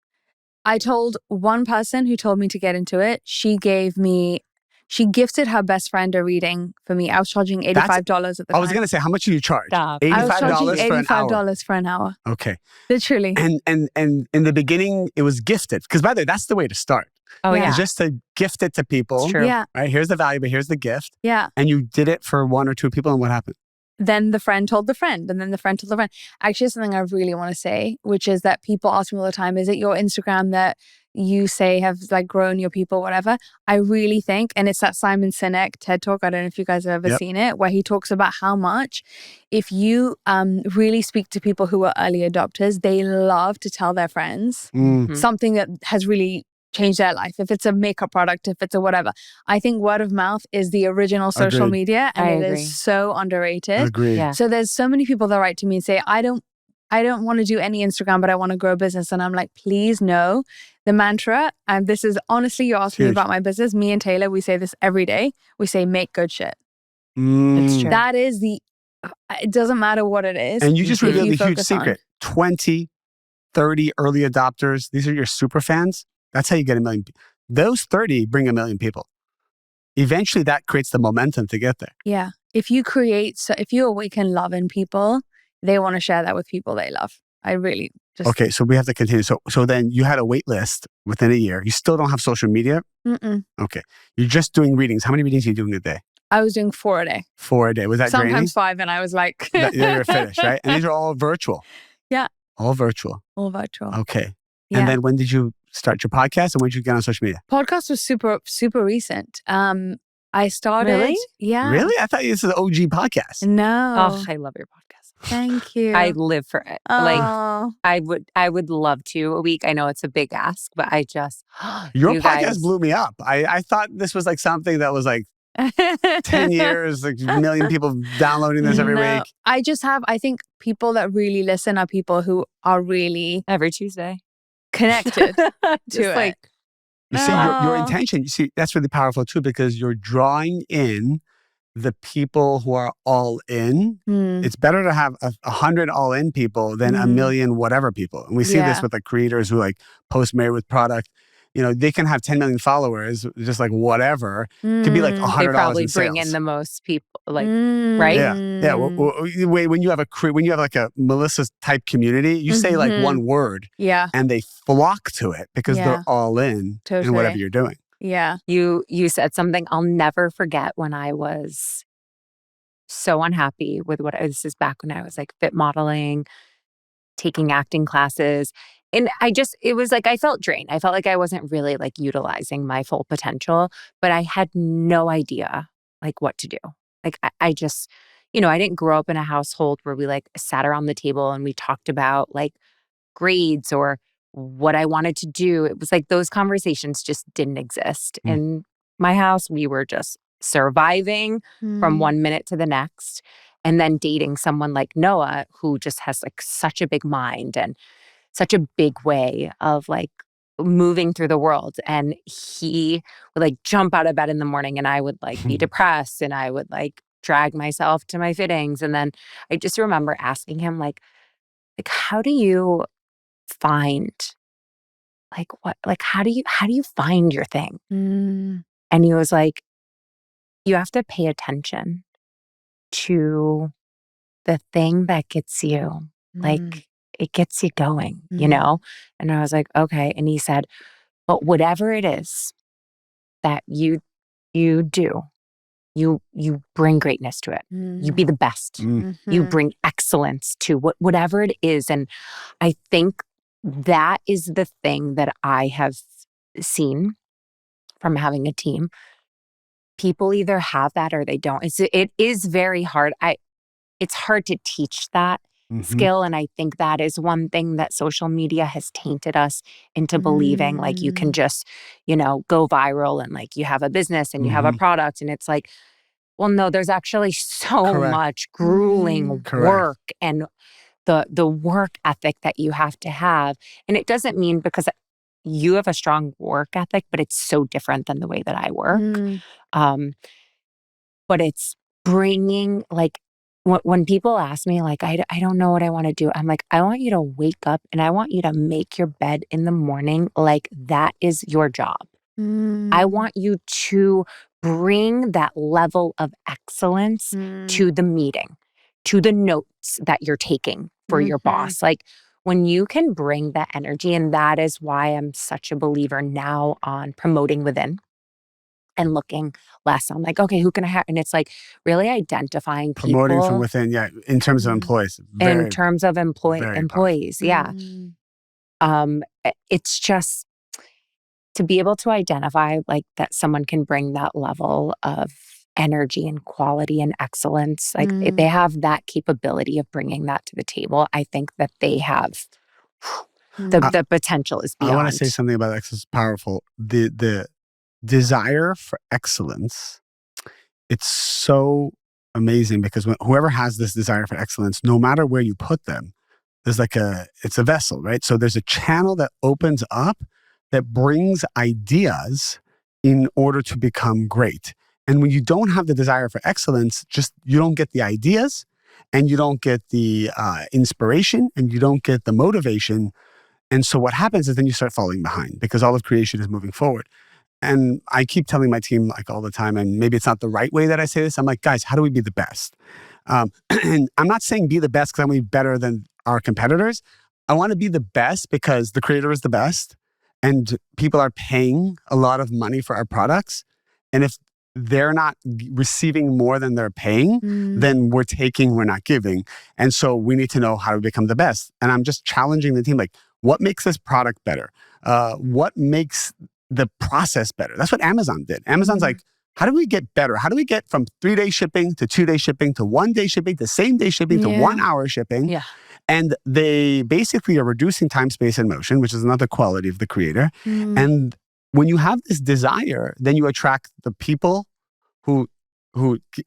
S2: I told one person who told me to get into it. She gifted her best friend a reading for me. I was charging $85 at the time.
S1: I was going to say, how much do you charge?
S3: Stop.
S2: I was charging
S1: $85 for an hour.
S2: $85 for an hour.
S1: Okay.
S2: Literally.
S1: And in the beginning, it was gifted. Because by the way, that's the way to start.
S3: Oh,
S2: Yeah.
S3: yeah.
S1: It's just to gift it to people.
S3: It's true.
S2: Yeah.
S1: Right? Here's the value, but here's the gift.
S2: Yeah.
S1: And you did it for one or two people, and what happened?
S2: Then the friend told the friend, and then the friend told the friend. Actually, something I really want to say, which is that people ask me all the time, is it your Instagram that you say have like grown your people, whatever? I really think, and it's that Simon Sinek TED Talk, I don't know if you guys have ever seen it, where he talks about how much if you really speak to people who are early adopters, they love to tell their friends something that has really changed their life. If it's a makeup product, if it's a whatever. I think word of mouth is the original social
S1: Agreed.
S2: media, and
S3: I
S2: it
S3: agree.
S2: is so underrated.
S1: Agreed.
S3: Yeah.
S2: So there's so many people that write to me and say, I don't want to do any Instagram, but I want to grow a business. And I'm like, please no. The mantra, and this is honestly, you're asking me
S1: Huge.
S2: about my business. Me and Taylor, we say this every day. We say, make good shit.
S3: It's true.
S2: That is it doesn't matter what it is.
S1: And you just
S2: that
S1: revealed
S2: you
S1: the huge
S2: focus on.
S1: secret. 20, 30 early adopters. These are your super fans. That's how you get 1 million. Those 30 bring 1 million people. Eventually, that creates the momentum to get there.
S2: Yeah. If you awaken love in people, they want to share that with people they love. I really just...
S1: Okay, so we have to continue. So then you had a wait list within a year. You still don't have social media?
S2: Mm-mm.
S1: Okay. You're just doing readings. How many readings are you doing a day?
S2: I was doing 4 a day.
S1: 4 a day. Was that draining?
S2: Sometimes 5, and I was like...
S1: You're finished, right? And these are all virtual.
S2: Yeah.
S1: All virtual.
S2: All virtual.
S1: Okay.
S2: Yeah.
S1: And then when did you start your podcast and when did you get on social media?
S2: Podcast was super, super recent. I started...
S3: Really?
S2: Yeah.
S1: Really? I thought this was an OG podcast.
S2: No.
S3: Oh, I love your podcast.
S2: Thank you.
S3: I live for it. Like
S2: Oh.
S3: I would love to a week. I know it's a big ask, but I just
S1: Your
S3: you
S1: podcast
S3: guys-
S1: blew me up. I thought this was like something that was like 10 years, like 1 million people downloading this every
S2: No,
S1: week.
S2: I think people that really listen are people who are really
S3: every Tuesday.
S2: connected to
S3: Just
S2: it.
S3: like
S1: You see, your
S2: Oh.
S1: intention, you see, that's really powerful too, because you're drawing in the people who are all in.
S2: Hmm.
S1: It's better to have 100 all in people than a
S2: Mhm.
S1: million whatever people. And we see this
S2: Yeah.
S1: with like creators who like post married with product. You know, they can have 10 million followers, just like whatever. Could be like
S2: Mm.
S1: $100
S3: they probably
S1: in
S3: bring
S1: sales.
S3: in the most people. Like
S2: Mm.
S3: right?
S1: Yeah. When you have when you have like a Melissa's type community, you say like
S2: Mhm.
S1: one word
S2: Yeah.
S1: and they flock to it because
S2: Yeah.
S1: they're all in
S2: Totally.
S1: whatever you're doing.
S2: Yeah.
S3: you said something I'll never forget when I was so unhappy with this is back when I was like fit modeling, taking acting classes. And it was like, I felt drained. I felt like I wasn't really like utilizing my full potential, but I had no idea like what to do. Like I just, I didn't grow up in a household where we like sat around the table and we talked about like grades or what I wanted to do. It was like those conversations just didn't exist.
S1: Mm.
S3: In my house, we were just surviving from
S2: Mm.
S3: 1 minute to the next. And then dating someone like Noah, who just has like such a big mind and such a big way of like moving through the world. And he would like jump out of bed in the morning and I would like be depressed and I would like drag myself to my fittings. And then I just remember asking him like how do you find how do you find your thing?
S2: Mm.
S3: And he was like, you have to pay attention to the thing that gets you.
S2: Mm.
S3: Like it gets you going, you
S2: Mhm.
S3: know? And I was like, okay. And he said, but whatever it is that you do, you bring greatness to it. You be the best.
S1: Mm.
S3: You
S2: Mhm.
S3: bring excellence to whatever it is. And I think that is the thing that I have seen from having a team. People either have that or they don't. It is very hard. It's hard to teach that
S1: Mhm.
S3: skill. And I think that is one thing that social media has tainted us into believing. Like you can just, go viral and like you have a business and you have a product. And it's like, well, no, there's actually so
S1: Correct.
S3: much grueling
S1: Correct.
S3: work and the work ethic that you have to have. And it doesn't mean because you have a strong work ethic, but it's so different than the way that I work. Um, but it's bringing like, when people ask me, like, I don't know what I want to do, I'm like, I want you to wake up and I want you to make your bed in the morning like that is your job. I want you to bring that level of excellence to the meeting, to the notes that you're taking for your boss. Like, when you can bring that energy, and that is why I'm such a believer now on promoting within and looking less on like, okay, who can I have? And it's like really identifying
S1: Promoting from
S3: people
S1: within, yeah, in terms of employees.
S3: in terms of
S1: very
S3: employees. Yeah. It's just to be able to identify like that someone can bring that level of energy and quality and excellence. Like if they have that capability of bringing that to the table, I think that they have the potential is beyond.
S1: I want to say something about excellence. Powerful. The desire for excellence, it's so amazing because whoever has this desire for excellence, no matter where you put them, there's like it's a vessel, right? So there's a channel that opens up that brings ideas in order to become great. And when you don't have the desire for excellence, you don't get the ideas and you don't get the inspiration and you don't get the motivation. And so what happens is then you start falling behind because all of creation is moving forward. And I keep telling my team like all the time, and maybe it's not the right way that I say this. I'm like, guys, how do we be the best? And I'm not saying be the best because I want to be better than our competitors. I want to be the best because the creator is the best and people are paying a lot of money for our products. And if they're not receiving more than they're paying, then we're taking, we're not giving. And so we need to know how to become the best. And I'm just challenging the team, like, what makes this product better? What makes the process better? That's what Amazon did. Amazon's like, how do we get better? How do we get from 3-day shipping to 2-day shipping to 1-day shipping to same-day shipping to 1-hour shipping?
S3: Yeah.
S1: And they basically are reducing time, space, and motion, which is another quality of the creator. And when you have this desire, then you attract the people who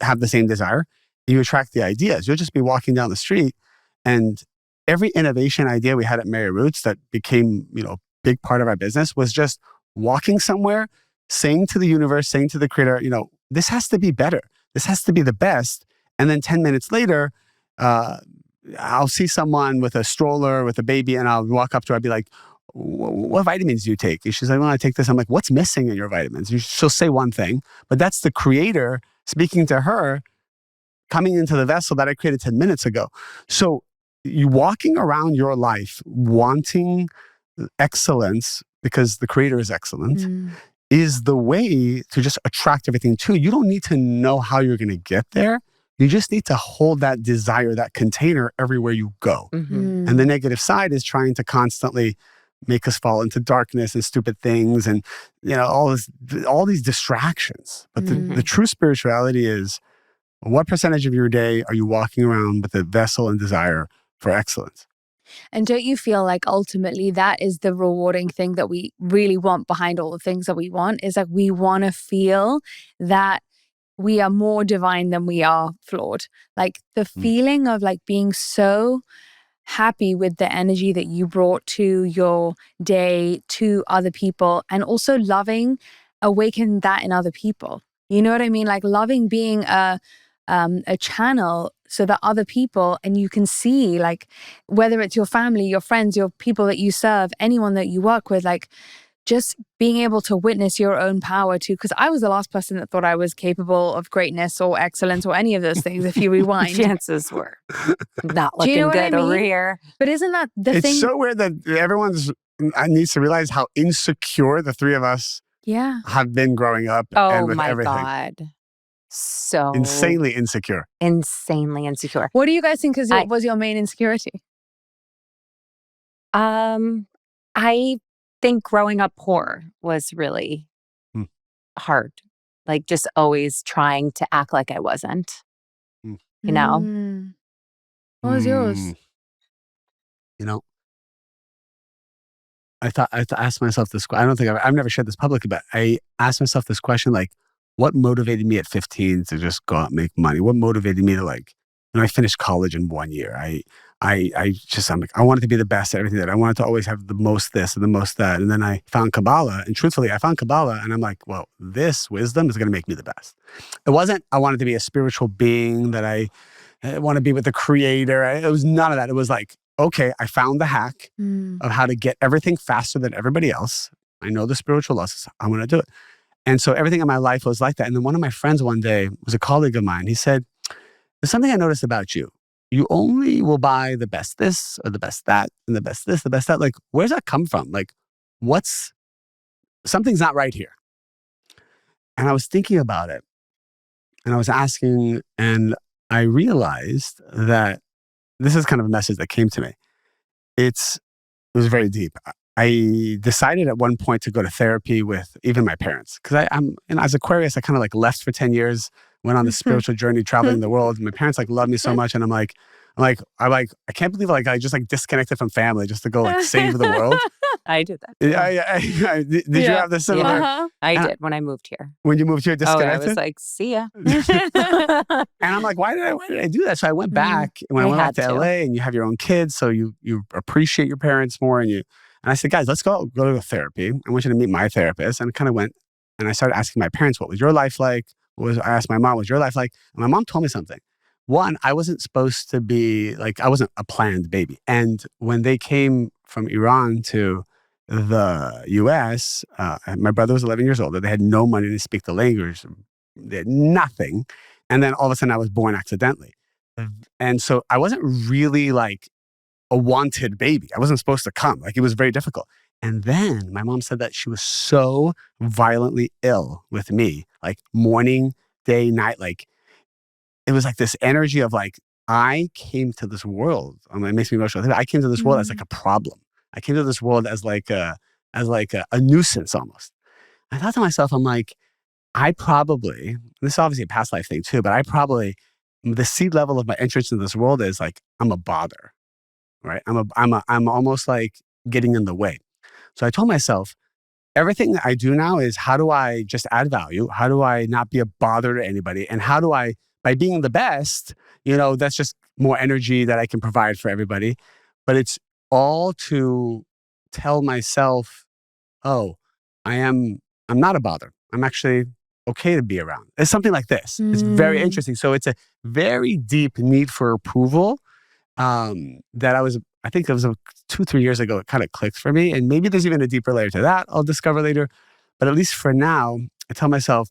S1: have the same desire. And you attract the ideas. You'll just be walking down the street, and every innovation idea we had at Mary Roots that became, a big part of our business was just walking somewhere, saying to the universe, saying to the creator, this has to be better. This has to be the best. And then 10 minutes later, I'll see someone with a stroller with a baby and I'll walk up to her. I'll be like, what vitamins do you take? And she's like, well, I take this. I'm like, what's missing in your vitamins? She'll say one thing, but that's the creator speaking to her, coming into the vessel that I created 10 minutes ago. So you walking around your life wanting excellence because the creator is excellent is the way to just attract everything to you. You don't need to know how you're going to get there. You just need to hold that desire, that container everywhere you go. And the negative side is trying to constantly make us fall into darkness and stupid things and, all these distractions. But the true spirituality is, what percentage of your day are you walking around with a vessel and desire for excellence?
S2: And don't you feel like ultimately that is the rewarding thing that we really want behind all the things that we want, is like we want to feel that we are more divine than we are flawed. Like the feeling of like being so happy with the energy that you brought to your day, to other people, and also loving, awaken that in other people. You know what I mean? Like loving being a channel so that other people, and you can see like whether it's your family, your friends, your people that you serve, anyone that you work with, like just being able to witness your own power too. Because I was the last person that thought I was capable of greatness or excellence or any of those things. If you rewind,
S3: chances were not looking good over here.
S2: But isn't that the thing?
S1: It's so weird that everyone needs to realize how insecure the three of us have been growing up.
S3: Oh
S1: with
S3: my
S1: everything.
S3: God. So
S1: insanely insecure.
S2: What do you guys think was your main insecurity?
S3: I think growing up poor was really hard. Like just always trying to act like I wasn't,
S2: What was yours?
S1: I asked myself this question. I don't think I've never shared this publicly, but I asked myself this question, like, what motivated me at 15 to just go out and make money? What motivated me to like I finished college in 1 year. I'm like, I wanted to be the best at everything that I wanted to always have the most this and the most that. And then I found Kabbalah. And truthfully, I found Kabbalah and I'm like, well, this wisdom is going to make me the best. It wasn't, I wanted to be a spiritual being that I want to be with the creator. It was none of that. It was like, okay, I found the hack of how to get everything faster than everybody else. I know the spiritual lessons. I'm going to do it. And so everything in my life was like that. And then one of my friends one day was a colleague of mine. He said, there's something I noticed about you. You only will buy the best this or the best that and the best this, the best that. Like, where's that come from? Like, something's not right here. And I was thinking about it and I was asking, and I realized that this is kind of a message that came to me. It was very deep. I decided at one point to go to therapy with even my parents. Because as Aquarius, I kind of like left for 10 years, went on this spiritual journey, traveling the world. My parents like love me so much. And I can't believe like I just like disconnected from family just to go like save the world.
S3: I did that too.
S1: Yeah, did you have this similar?
S3: Yeah. I did when I moved here.
S1: When you moved here, disconnected?
S3: I was like, see ya.
S1: And I'm like, why did I do that? So I went back. When I went back to LA, and you have your own kids, so you appreciate your parents more. And I said, guys, let's go to therapy. I want you to meet my therapist. And I kind of went and I started asking my parents, what was your life like? I asked my mom, what was your life like? And my mom told me something. One, I wasn't supposed to be I wasn't a planned baby. And when they came from Iran to the US, my brother was 11 years older. They had no money to speak the language. They had nothing. And then all of a sudden I was born accidentally. And so I wasn't really like a wanted baby. I wasn't supposed to come. Like, it was very difficult. And then my mom said that she was so violently ill with me, like morning, day, night. Like, it was like this energy of like, I came to this world. It makes me emotional. I came to this world as like a problem. I came to this world as like a nuisance almost. I thought to myself, I'm like, this is obviously a past life thing too, but the seed level of my entrance into this world is like, I'm a bother, right? I'm almost like getting in the way. So I told myself, everything that I do now is, how do I just add value? How do I not be a bother to anybody? And how do I, by being the best, that's just more energy that I can provide for everybody. But it's all to tell myself, oh, I'm not a bother. I'm actually okay to be around. It's something like this. It's very interesting. So it's a very deep need for approval that I think it was 2-3 years ago, it kind of clicked for me. And maybe there's even a deeper layer to that I'll discover later. But at least for now, I tell myself,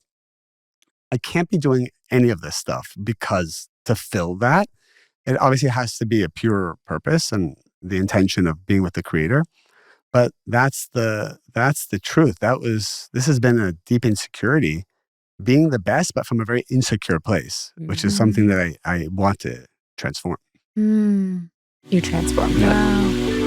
S1: I can't be doing any of this stuff because to fill that, it obviously has to be a pure purpose and the intention of being with the creator. But that's the truth. This has been a deep insecurity, being the best, but from a very insecure place, which is something that I want to transform.
S3: You transformed it.
S2: Wow.